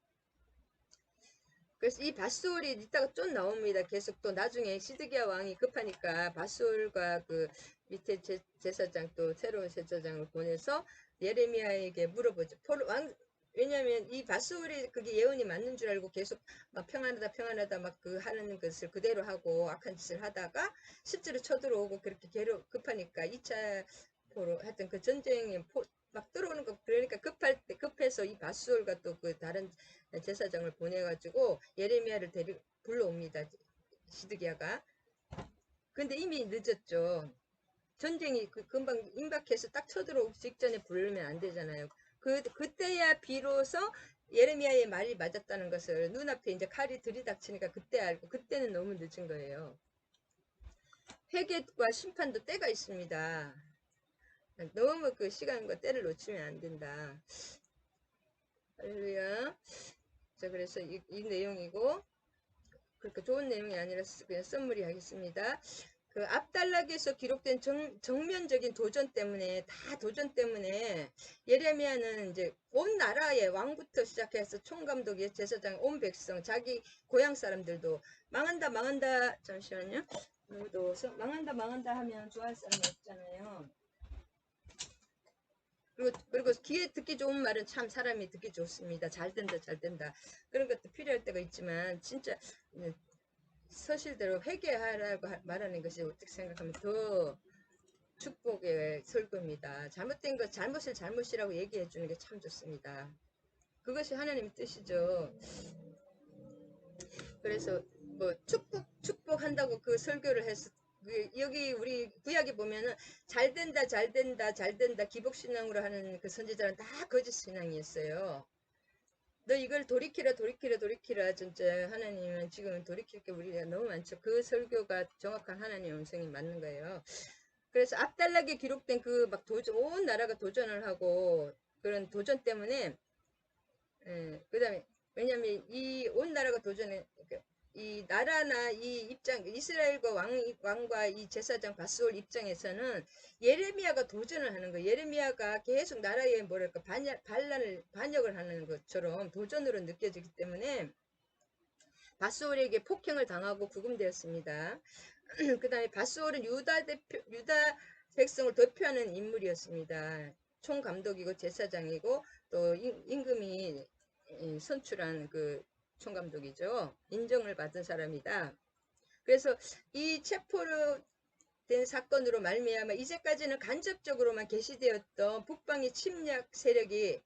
Speaker 1: 그래서 이 밧솔이 이따가 좀 나옵니다. 계속 또 나중에 시드기야 왕이 급하니까 밧솔과 그 밑에 제사장 또 새로운 제사장을 보내서 예레미야에게 물어보죠. 왜냐하면 이 밧솔이 그게 예언이 맞는 줄 알고 계속 막 평안하다 막 그 하는 것을 그대로 하고 악한 짓을 하다가 실제로 쳐들어오고 그렇게 급하니까 2차 포로 하여튼 그 전쟁에 막 들어오는 거 그러니까 급해서 이 밧솔과 또 그 다른 제사장을 보내가지고 예레미야를 불러옵니다. 시드기야가. 근데 이미 늦었죠. 전쟁이 금방 임박해서 딱 쳐들어오기 직전에 부르면 안 되잖아요. 그때야 비로소 예레미야의 말이 맞았다는 것을 눈앞에 이제 칼이 들이닥치니까 그때 알고 그때는 너무 늦은 거예요. 회개과 심판도 때가 있습니다. 너무 그 시간과 때를 놓치면 안 된다. 할렐루야. 자, 그래서 이 내용이고 그렇게 좋은 내용이 아니라 그냥 썸머리 하겠습니다. 그 앞단락에서 기록된 정면적인 도전 때문에 예레미야는 이제 온 나라의 왕부터 시작해서 총감독이 제사장 온 백성 자기 고향 사람들도 망한다 잠시만요. 너무 더워서 망한다 하면 좋아할 사람이 없잖아요. 그리고 귀에 듣기 좋은 말은 참 사람이 듣기 좋습니다. 잘 된다 그런 것도 필요할 때가 있지만 진짜 서실대로 회개하라고 말하는 것이 어떻게 생각하면 더 축복의 설교입니다. 잘못된 것 잘못을 잘못이라고 얘기해 주는 게 참 좋습니다. 그것이 하나님의 뜻이죠. 그래서 뭐 축복한다고 그 설교를 해서 여기 우리 구약에 보면은 잘 된다 기복신앙으로 하는 그 선지자는 다 거짓 신앙이었어요. 너 이걸 돌이키라 진짜 하나님은 지금 돌이킬 게 우리가 너무 많죠. 그 설교가 정확한 하나님의 음성이 맞는 거예요. 그래서 앞단락에 기록된 그 막 온 나라가 도전을 하고 그런 도전 때문에 그 다음에 왜냐면 이 온 나라가 이 나라나 이스라엘과 왕과 이 제사장 밧솔 입장에서는 예레미야가 도전을 하는 거예요. 예레미야가 계속 나라에 뭐랄까 반역을 하는 것처럼 도전으로 느껴지기 때문에 밧솔에게 폭행을 당하고 구금되었습니다. 그 다음에 밧솔은 유다 백성을 대표하는 인물이었습니다. 총감독이고 제사장이고 또 임금이 선출한 그 총감독이죠. 인정을 받은 사람이다. 그래서 이 체포로 된 사건으로 말미암아 이제까지는 간접적으로만 게시되었던 북방의 침략 세력이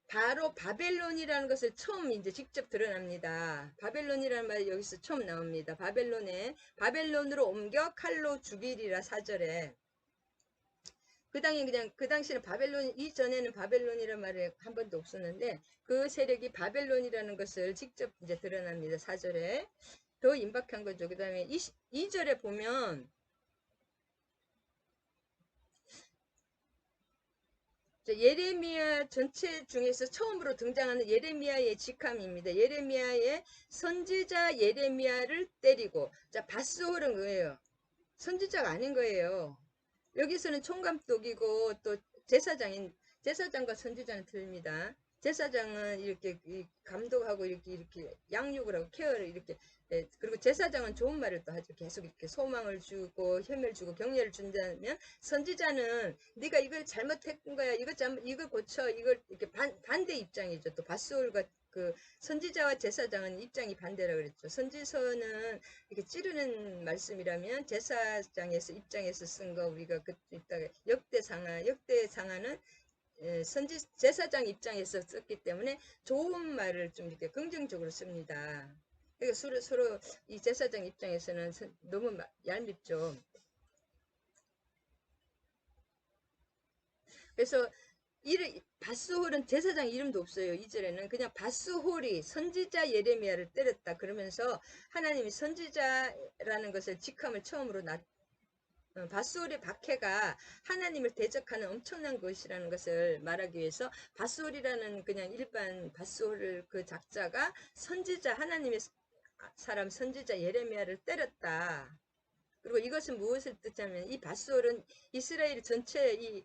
Speaker 1: 바로 바벨론이라는 것을 처음 이제 직접 드러납니다. 바벨론이라는 말이 여기서 처음 나옵니다. 바벨론으로 옮겨 칼로 죽이리라 4절에. 그 당시는 이전에는 바벨론이라는 말이 한 번도 없었는데 그 세력이 바벨론이라는 것을 직접 이제 드러납니다. 4절에. 더 임박한 거죠. 그 다음에 2절에 보면 예레미야 전체 중에서 처음으로 등장하는 예레미야의 직함입니다. 예레미야의 선지자 예레미야를 때리고 밧솔은 거예요. 선지자가 아닌 거예요. 여기서는 총감독이고 또 제사장과 선지자는 틀립니다. 제사장은 이렇게 감독하고 이렇게 양육을 하고 케어를 이렇게 그리고 제사장은 좋은 말을 또 하죠. 계속 이렇게 소망을 주고 힘을 주고 격려를 준다면 선지자는 네가 이걸 잘못했던 거야. 이걸 고쳐. 이걸 이렇게 반대 입장이죠. 또 밧솔과 그 선지자와 제사장은 입장이 반대라 그랬죠. 선지서는 이렇게 찌르는 말씀이라면 제사장에서 입장에서 쓴 거 우리가 그 이따가 역대상하는 제사장 입장에서 썼기 때문에 좋은 말을 좀 이렇게 긍정적으로 씁니다. 그러니까 서로 이 제사장 입장에서는 너무 얄밉죠. 그래서 바스홀은 제사장 이름도 없어요. 2절에는 그냥 바스홀이 선지자 예레미야를 때렸다 그러면서 하나님이 선지자라는 것을 직함을 처음으로 바스홀의 박해가 하나님을 대적하는 엄청난 것이라는 것을 말하기 위해서 바스홀이라는 그냥 일반 바스홀을 그 작자가 선지자 하나님의 사람 선지자 예레미야를 때렸다. 그리고 이것은 무엇을 뜻하면 이 바스홀은 이스라엘 전체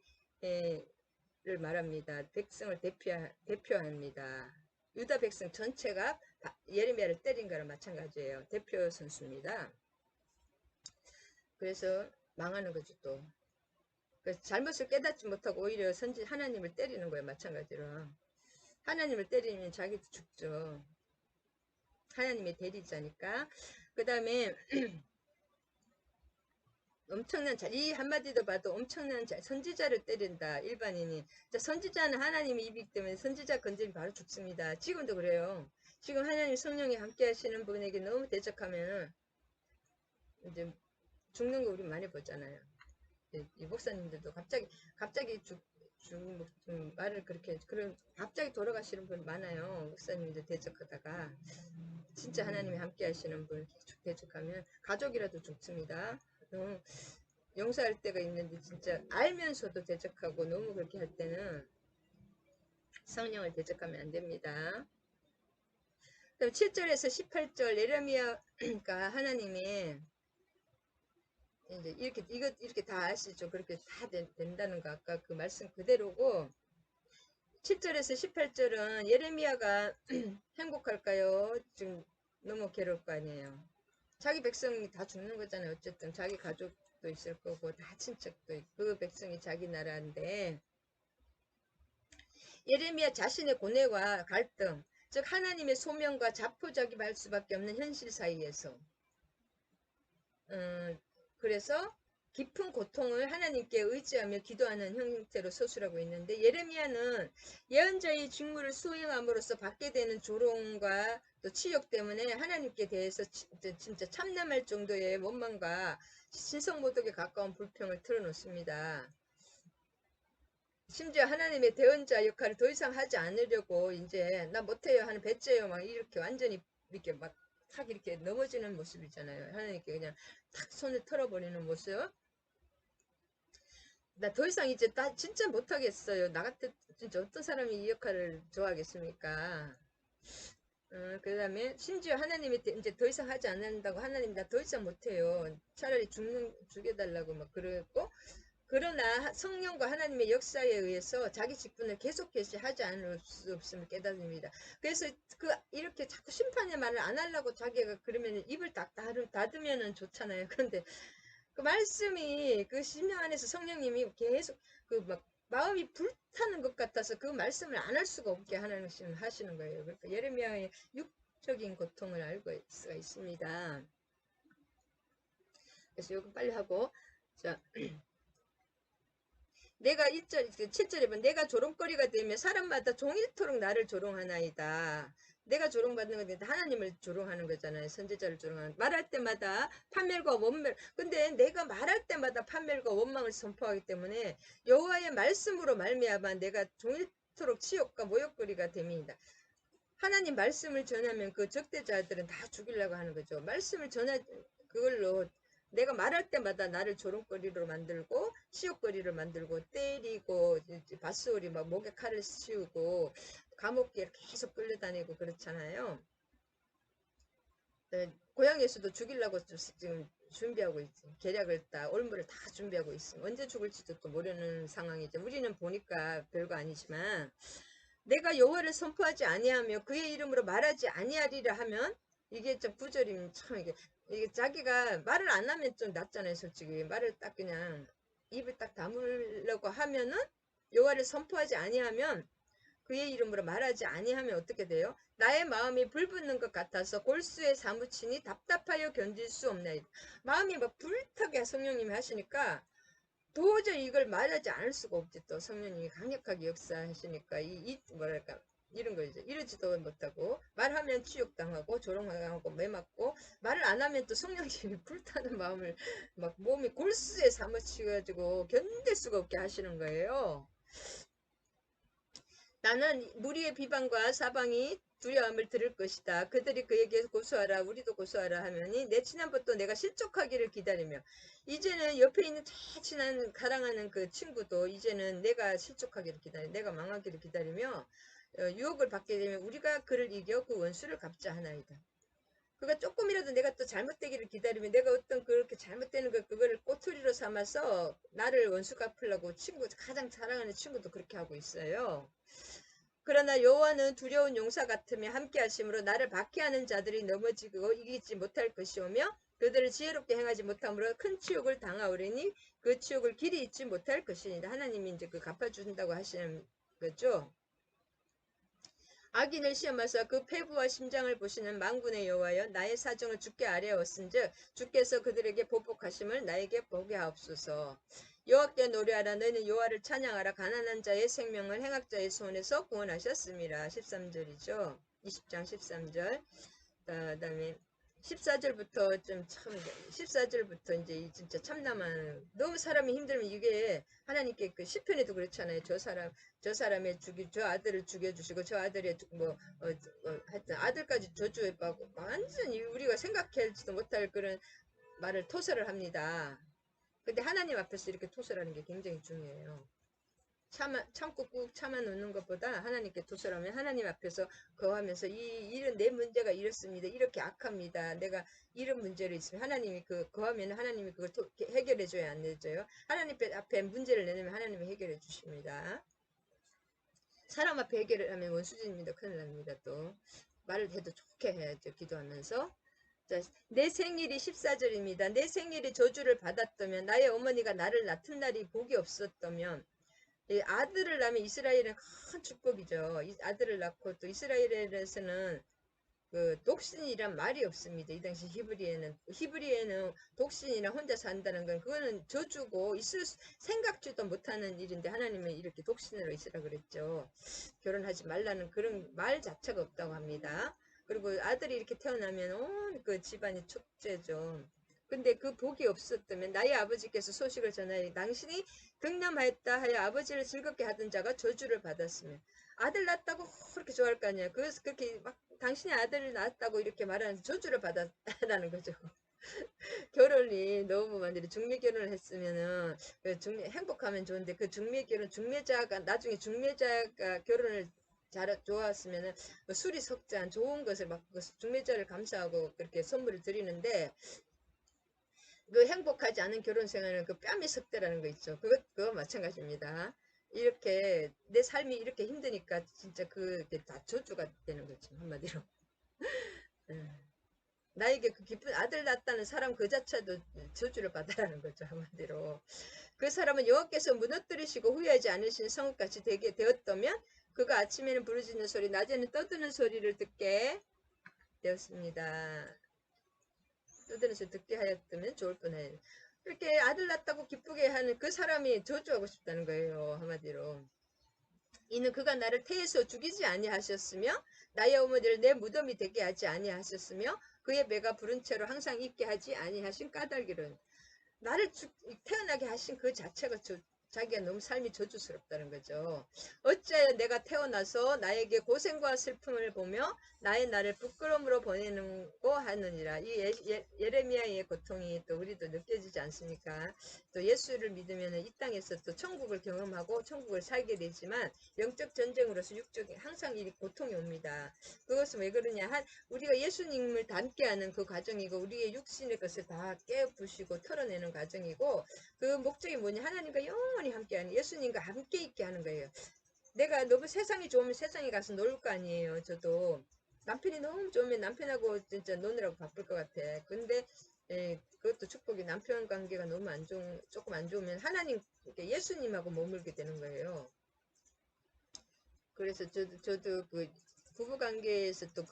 Speaker 1: 를 말합니다. 백성을 대표합니다. 유다 백성 전체가 예레미야를 때린 거랑 마찬가지예요. 대표 선수입니다. 그래서 망하는 거죠 또. 그래서 잘못을 깨닫지 못하고 오히려 하나님을 때리는 거예요. 마찬가지로. 하나님을 때리면 자기도 죽죠. 하나님의 대리자니까. 그 다음에 엄청난 이 한마디도 봐도 엄청난 선지자를 때린다. 일반인이. 자, 선지자는 하나님의 입이기 때문에 선지자 건드리면 바로 죽습니다. 지금도 그래요. 지금 하나님 성령이 함께 하시는 분에게 너무 대적하면 이제 죽는 거 우리 많이 보잖아요. 이 목사님들도 갑자기 말을 그렇게 갑자기 돌아가시는 분 많아요. 목사님들 대적하다가 진짜 하나님이 함께 하시는 분 대적하면 가족이라도 죽습니다. 용서할 때가 있는데 진짜 알면서도 대적하고 너무 그렇게 할 때는 성령을 대적하면 안 됩니다. 그럼 7절에서 18절 예레미야가 하나님이 이제 이렇게 다 아시죠? 그렇게 다 된다는 거 아까 그 말씀 그대로고 7절에서 18절은 예레미야가 행복할까요? 지금 너무 괴로울 거 아니에요. 자기 백성이 다 죽는 거잖아요. 어쨌든 자기 가족도 있을 거고 다 친척도 있고 그 백성이 자기 나라인데 예레미야 자신의 고뇌와 갈등 즉 하나님의 소명과 자포자기할 수밖에 없는 현실 사이에서 그래서 깊은 고통을 하나님께 의지하며 기도하는 형태로 서술하고 있는데 예레미야는 예언자의 직무를 수행함으로써 받게 되는 조롱과 또 치욕 때문에 하나님께 대해서 진짜 참남할 정도의 원망과 신성모독에 가까운 불평을 털어놓습니다. 심지어 하나님의 대언자 역할을 더 이상 하지 않으려고 이제 나 못해요 하는 배째요 막 이렇게 완전히 이렇게 막 탁 이렇게 넘어지는 모습이잖아요. 하나님께 그냥 탁 손을 털어버리는 모습. 나 더 이상 이제 나 진짜 못하겠어요. 나 같은 진짜 어떤 사람이 이 역할을 좋아하겠습니까? 그 다음에 심지어 하나님이 이제 더 이상 하지 않는다고 하나님 나 더 이상 못해요. 차라리 죽여달라고 막 그랬고 그러나 성령과 하나님의 역사에 의해서 자기 직분을 계속해서 하지 않을 수 없음을 깨닫습니다. 그래서 이렇게 자꾸 심판의 말을 안 하려고 자기가 그러면 입을 딱 닫으면은 좋잖아요. 그런데 그 말씀이 그 심령 안에서 성령님이 계속 그 막 마음이 불타는 것 같아서 그 말씀을 안 할 수가 없게 하시는 거예요. 그러니까 예레미야의 육적인 고통을 알고 수가 있습니다. 그래서 이거 빨리 하고 자. 내가 7절에 보면 내가 조롱거리가 되면 사람마다 종일토록 나를 조롱하나이다. 내가 조롱받는 건데 하나님을 조롱하는 거잖아요. 선지자를 조롱하는 말할 때마다 판멸과 원멸. 근데 내가 말할 때마다 판멸과 원망을 선포하기 때문에 여호와의 말씀으로 말미암아 내가 종일토록 치욕과 모욕거리가 됩니다. 하나님 말씀을 전하면 그 적대자들은 다 죽이려고 하는 거죠. 말씀을 그걸로 내가 말할 때마다 나를 조롱거리로 만들고 치욕거리를 만들고 때리고 바스올이 막 목에 칼을 씌우고 감옥에 계속 끌려다니고 그렇잖아요. 고향에서도 죽이려고 지금 준비하고 있지. 계략을 올무를 다 준비하고 있어. 언제 죽을지도 또 모르는 상황이죠. 우리는 보니까 별거 아니지만 내가 여호와를 선포하지 아니하며 그의 이름으로 말하지 아니하리라 하면 이게 좀 구절이면 참 이게 자기가 말을 안 하면 좀 낫잖아요. 솔직히 말을 딱 그냥 입을 딱 다물려고 하면은 여호와를 선포하지 아니하면 그의 이름으로 말하지 아니하면 어떻게 돼요? 나의 마음이 불붙는 것 같아서 골수에 사무치니 답답하여 견딜 수 없나이다. 마음이 막 불타게 성령님이 하시니까 도저히 이걸 말하지 않을 수가 없지. 또 성령님이 강력하게 역사하시니까 뭐랄까 이런 거 이제 이러지도 못하고 말하면 치욕당하고 조롱당하고 매맞고 말을 안 하면 또 성령님이 불타는 마음을 막 몸이 골수에 사무치가지고 견딜 수가 없게 하시는 거예요. 나는 무리의 비방과 사방이 두려움을 들을 것이다. 그들이 그에게 고소하라 우리도 고소하라 하면이 내 친한부터 내가 실족하기를 기다리며 이제는 옆에 있는 다 친한 사랑하는 그 친구도 이제는 내가 실족하기를 기다려 내가 망하기를 기다리며 유혹을 받게 되면 우리가 그를 이겨 그 원수를 갚자 하나이다. 그가 조금이라도 내가 또 잘못되기를 기다리면 내가 어떤 그렇게 잘못되는 그거를 꼬투리로 삼아서 나를 원수 갚으려고 친구 가장 사랑하는 친구도 그렇게 하고 있어요. 그러나 여호와는 두려운 용사 같으며 함께 하심으로 나를 박해하는 자들이 넘어지고 이기지 못할 것이오며 그들을 지혜롭게 행하지 못함으로 큰 치욕을 당하오리니 그 치욕을 길이 잊지 못할 것이니다. 하나님이 이제 그 갚아준다고 하시는 거죠. 악인을 시험하사 그 폐부와 심장을 보시는 만군의 여호와여 나의 사정을 주께 아뢰었은즉 주께서 그들에게 보복하심을 나에게 보게 하옵소서. 여호와께 노래하라 너희는 여호와를 찬양하라 가난한 자의 생명을 행악자의 손에서 구원하셨습니다. 13절이죠. 20장 13절. 그다음에 14절부터 좀 참 14절부터 이제 진짜 참담한 너무 사람이 힘들면 이게 하나님께 그 시편에도 그렇잖아요. 저 사람의 저 아들을 죽여주시고 저 아들의 하여튼 아들까지 저주해하고 완전히 우리가 생각하지도 못할 그런 말을 토설을 합니다. 근데 하나님 앞에서 이렇게 토설하는 게 굉장히 중요해요. 참고 꾹 참아 놓는 것보다 하나님께 도설하면 하나님 앞에서 거하면서 이런 내 문제가 이렇습니다. 이렇게 악합니다. 내가 이런 문제를 있으면 하나님이 거하면 하나님이 그걸 해결해 줘야 안 되죠. 하나님 앞에 문제를 내놓으면 하나님이 해결해 주십니다. 사람 앞에 해결을 하면 원수진입니다. 큰일 납니다. 또 말을 해도 좋게 해야죠. 기도하면서. 자, 내 생일이 14절입니다. 내 생일이 저주를 받았다면 나의 어머니가 나를 낳은 날이 복이 없었다면 아들을 낳으면 이스라엘은 큰 축복이죠. 아들을 낳고 또 이스라엘에서는 그 독신이란 말이 없습니다. 이 당시 히브리에는 독신이나 혼자 산다는 건 그거는 저주고 있을 생각지도 못하는 일인데 하나님은 이렇게 독신으로 있으라 그랬죠. 결혼하지 말라는 그런 말 자체가 없다고 합니다. 그리고 아들이 이렇게 태어나면 온 그 집안이 축제죠. 근데 그 복이 없었다면 나의 아버지께서 소식을 전하여 당신이 경남하였다 하여 아버지를 즐겁게 하던 자가 저주를 받았으면 아들 낳았다고 그렇게 좋아할 거 아니야. 그래서 그렇게 막 당신의 아들을 낳았다고 이렇게 말하는 저주를 받았다는 거죠. 결혼이 너무 만약에 중매 결혼을 했으면은 행복하면 좋은데 그 중매 결혼 중매자가 나중에 중매자가 결혼을 좋았으면은 술이 석잔 좋은 것을 막 중매자를 감사하고 그렇게 선물을 드리는데 그 행복하지 않은 결혼 생활은 그 뺨이 석대라는 거 있죠. 그거 마찬가지입니다. 이렇게 내 삶이 이렇게 힘드니까 진짜 그게 다 저주가 되는 거죠. 한마디로. 나에게 그 기쁜 아들 낳았다는 사람 그 자체도 저주를 받아라는 거죠. 한마디로. 그 사람은 여호와께서 무너뜨리시고 후회하지 않으신 성읍같이 되게 되었다면 그가 아침에는 부르짖는 소리 낮에는 떠드는 소리를 듣게 되었습니다. 떠드는 소리 듣게 하였다면 좋을 뻔해요. 이렇게 아들 낳았다고 기쁘게 하는 그 사람이 저주하고 싶다는 거예요. 한마디로. 이는 그가 나를 태에서 죽이지 아니하셨으며 나의 어머니를 내 무덤이 되게 하지 아니하셨으며 그의 배가 부른 채로 항상 있게 하지 아니하신 까닭이로는 나를 태어나게 하신 그 자체가 자기가 너무 삶이 저주스럽다는 거죠. 어찌하여 내가 태어나서 나에게 고생과 슬픔을 보며 나의 나를 부끄러움으로 보내는고 하느니라. 이 예레미야의 고통이 또 우리도 느껴지지 않습니까? 또 예수를 믿으면 이 땅에서 또 천국을 경험하고 천국을 살게 되지만 영적 전쟁으로서 육적이 항상 이 고통이 옵니다. 그것은 왜 그러냐? 우리가 예수님을 닮게하는 그 과정이고 우리의 육신의 것을 다 깨부시고 털어내는 과정이고 그 목적이 뭐냐? 하나님과 영원히 함께하는 예수님과 함께 있게 하는 거예요. 내가 너무 세상이 좋으면 세상에 가서 놀 거 아니에요. 저도 남편이 너무 좋으면 남편하고 진짜 노느라고 바쁠 것 같아. 근데 그것도 축복이 남편 관계가 너무 조금 안 좋으면 하나님 예수님하고 머물게 되는 거예요. 그래서 저도 그 부부 관계에서 또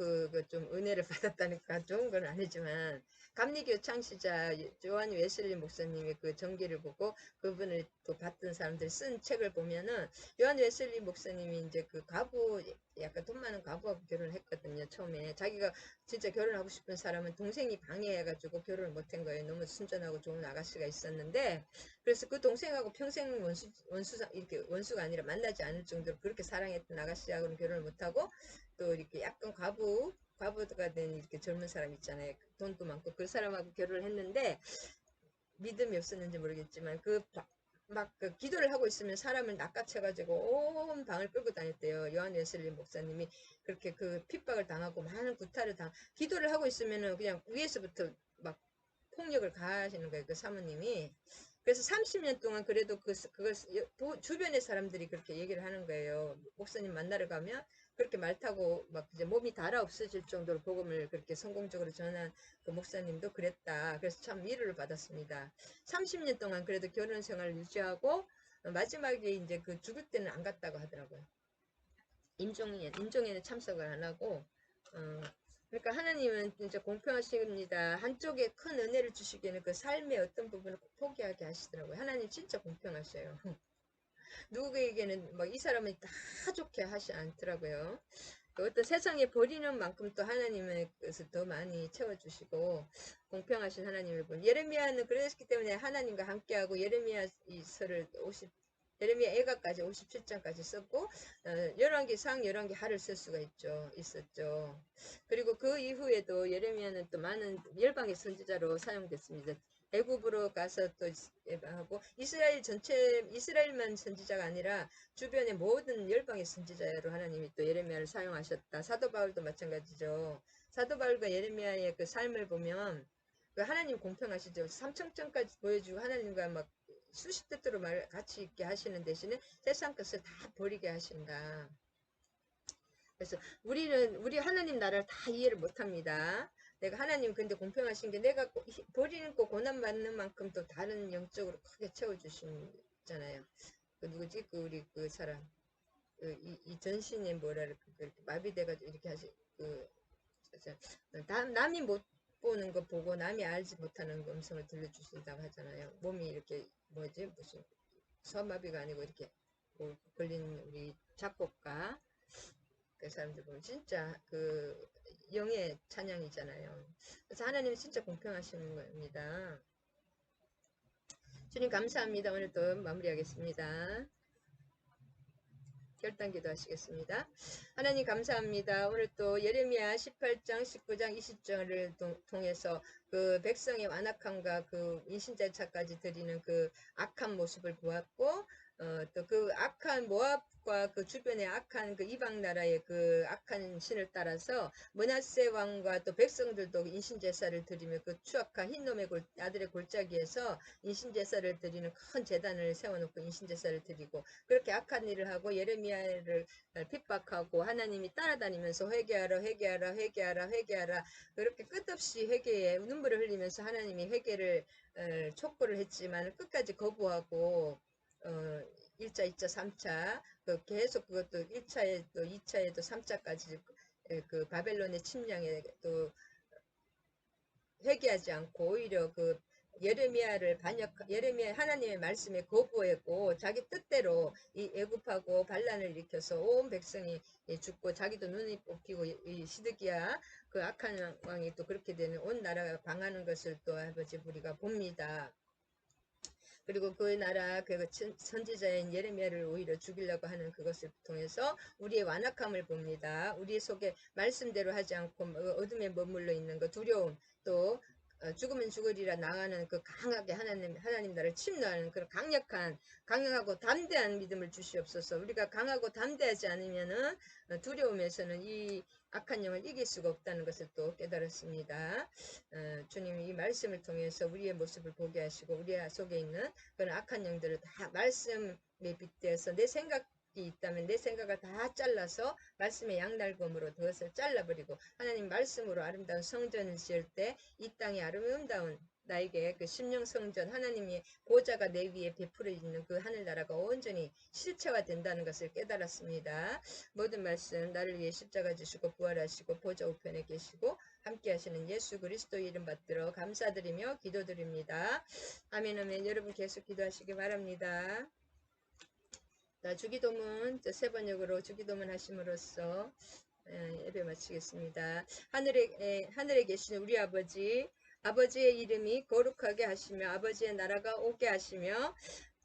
Speaker 1: 좀 은혜를 받았다니까 좋은 건 아니지만 감리교 창시자 요한 웨슬리 목사님의 그 전기를 보고 그분을 또 받던 사람들 쓴 책을 보면은 요한 웨슬리 목사님이 이제 그 과부 약간 돈 많은 과부하고 결혼을 했거든요. 처음에 자기가 진짜 결혼하고 싶은 사람은 동생이 방해해가지고 결혼을 못한 거예요. 너무 순전하고 좋은 아가씨가 있었는데 그래서 그 동생하고 평생 이렇게 원수가 아니라 만나지 않을 정도로 그렇게 사랑했던 아가씨하고는 결혼을 못하고 또 이렇게 약간 과부가 된 이렇게 젊은 사람 있잖아요. 돈도 많고 그 사람하고 결혼을 했는데 믿음이 없었는지 모르겠지만 막 그 기도를 하고 있으면 사람을 낚아채가지고 온 방을 끌고 다녔대요. 요한 웨슬리 목사님이 그렇게 그 핍박을 당하고 많은 구타를 기도를 하고 있으면은 그냥 위에서부터 막 폭력을 가하시는 거예요. 그 사모님이. 그래서 30년 동안 그래도 그걸 주변의 사람들이 그렇게 얘기를 하는 거예요. 목사님 만나러 가면 그렇게 말 타고 막 이제 몸이 달아 없어질 정도로 복음을 그렇게 성공적으로 전한 그 목사님도 그랬다. 그래서 참 위로를 받았습니다. 30년 동안 그래도 결혼 생활을 유지하고 마지막에 이제 그 죽을 때는 안 갔다고 하더라고요. 임종에는 참석을 안 하고 그러니까 하나님은 진짜 공평하십니다. 한쪽에 큰 은혜를 주시기에는 그 삶의 어떤 부분을 포기하게 하시더라고요. 하나님 진짜 공평하셔요. 누구에게는 뭐 이 사람은 다 좋게 하시 않더라고요. 어떤 세상에 버리는 만큼 또 하나님의 것을 더 많이 채워주시고 공평하신 하나님을 본 예레미야는 그랬기 때문에 하나님과 함께하고 예레미야 이서를 예레미야 애가까지 57장까지 썼고 열왕기 열왕기 하를 쓸 수가 있었죠. 그리고 그 이후에도 예레미야는 또 많은 열방의 선지자로 사용됐습니다. 애굽으로 가서 또 하고 이스라엘만 선지자가 아니라 주변의 모든 열방의 선지자로 하나님이 또 예레미야를 사용하셨다. 사도 바울도 마찬가지죠. 사도 바울과 예레미야의 그 삶을 보면 그 하나님 공평하시죠. 삼청천까지 보여주고 하나님과 막 수십 대대로 같이 있게 하시는 대신에 세상 것을 다 버리게 하신다. 그래서 우리 하나님 나라를 다 이해를 못합니다. 내가 하나님 근데 공평하신 게 내가 버리는 거 고난 받는 만큼 또 다른 영적으로 크게 채워주시잖아요. 그 누구지? 우리 그 사람 이 전신에 그렇게 마비돼가지고 이렇게 남이 못 보는 거 보고 남이 알지 못하는 음성을 들려주신다고 하잖아요. 몸이 이렇게 무슨 소아마비가 아니고 이렇게 걸린 우리 작곡가 그 사람들 보면 진짜 그 영의 찬양이잖아요. 그래서 하나님은 진짜 공평하시는 겁니다. 주님 감사합니다. 오늘도 마무리하겠습니다. 결단기도 하시겠습니다. 하나님 감사합니다. 오늘 또 예레미야 18장, 19장, 20장을 통해서 그 백성의 완악함과 그 인신제사까지 드리는 그 악한 모습을 보았고 또 그 악한 모압과 그 주변의 악한 그 이방 나라의 그 악한 신을 따라서 므낫세 왕과 또 백성들도 인신제사를 드리며 그 추악한 흰놈의 아들의 골짜기에서 인신제사를 드리는 큰 제단을 세워놓고 인신제사를 드리고 그렇게 악한 일을 하고 예레미야를 핍박하고 하나님이 따라다니면서 회개하라 그렇게 끝없이 회개에 눈물을 흘리면서 하나님이 회개를 촉구를 했지만 끝까지 거부하고 1차, 2차, 3차 계속 그것도 1차에 또 2차에 또 3차까지 그 바벨론의 침략에 또 회개하지 않고 오히려 그 예레미야 하나님의 말씀에 거부했고 자기 뜻대로 이 애굽하고 반란을 일으켜서 온 백성이 죽고 자기도 눈이 뽑히고 이 시드기야 그 악한 왕이 또 그렇게 되는 온 나라가 방하는 것을 또 아버지 우리가 봅니다. 그리고 그 나라 그 선지자인 예레미야를 오히려 죽이려고 하는 그것을 통해서 우리의 완악함을 봅니다. 우리 속에 말씀대로 하지 않고 어둠에 머물러 있는 그 두려움 또 죽으면 죽으리라 나가는 그 강하게 하나님 나라를 침노하는 그런 강력하고 담대한 믿음을 주시옵소서. 우리가 강하고 담대하지 않으면은 두려움에서는 이 악한 영을 이길 수가 없다는 것을 또 깨달았습니다. 주님 이 말씀을 통해서 우리의 모습을 보게 하시고 우리 속에 있는 그런 악한 영들을 다 말씀에 빗대어서 내 생각이 있다면 내 생각을 다 잘라서 말씀의 양날검으로 그것을 잘라버리고 하나님 말씀으로 아름다운 성전을 지을 때 이 땅에 아름다운 나에게 그 심령성전 하나님의 보좌가 내 위에 베풀어 있는 그 하늘나라가 온전히 실체화 된다는 것을 깨달았습니다. 모든 말씀 나를 위해 십자가 지시고 부활하시고 보좌 우편에 계시고 함께 하시는 예수 그리스도의 이름 받들어 감사드리며 기도드립니다. 아멘 아멘. 여러분 계속 기도하시기 바랍니다. 자, 주기도문 세 번역으로 주기도문 하심으로써 예배 마치겠습니다. 하늘에 계신 우리 아버지의 이름이 거룩하게 하시며 아버지의 나라가 오게 하시며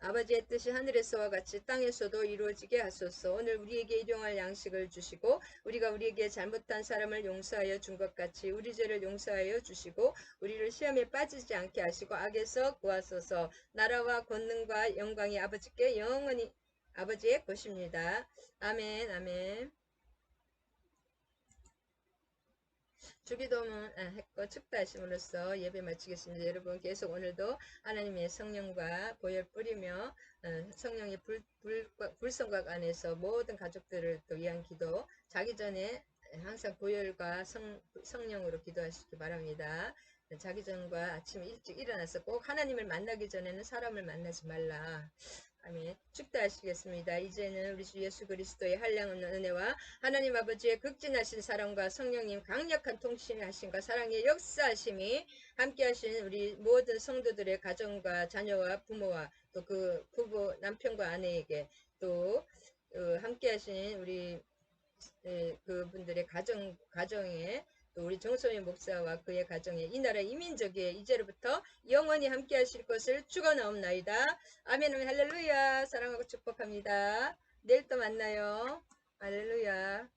Speaker 1: 아버지의 뜻이 하늘에서와 같이 땅에서도 이루어지게 하소서. 오늘 우리에게 일용할 양식을 주시고 우리가 우리에게 잘못한 사람을 용서하여 준 것 같이 우리 죄를 용서하여 주시고 우리를 시험에 빠지지 않게 하시고 악에서 구하소서. 나라와 권능과 영광이 아버지께 영원히 아버지의 것입니다. 아멘 아멘. 주기도문 했고 축도하심으로써 예배 마치겠습니다. 여러분 계속 오늘도 하나님의 성령과 보혈 뿌리며 성령의 불성각 안에서 모든 가족들을 또 위한 기도 자기 전에 항상 보혈과 성령으로 기도하시기 바랍니다. 자기 전과 아침에 일찍 일어나서 꼭 하나님을 만나기 전에는 사람을 만나지 말라. 아멘. 축도하시겠습니다. 이제는 우리 주 예수 그리스도의 한량없는 은혜와 하나님 아버지의 극진하신 사랑과 성령님 강력한 통치하심과 사랑의 역사하심이 함께하신 우리 모든 성도들의 가정과 자녀와 부모와 또 그 부부 남편과 아내에게 또 함께하신 우리 그분들의 가정에 또 우리 정소희 목사와 그의 가정에 이 나라 이민족에 이제로부터 영원히 함께 하실 것을 축원하옵나이다. 아멘. 할렐루야. 사랑하고 축복합니다. 내일 또 만나요. 할렐루야.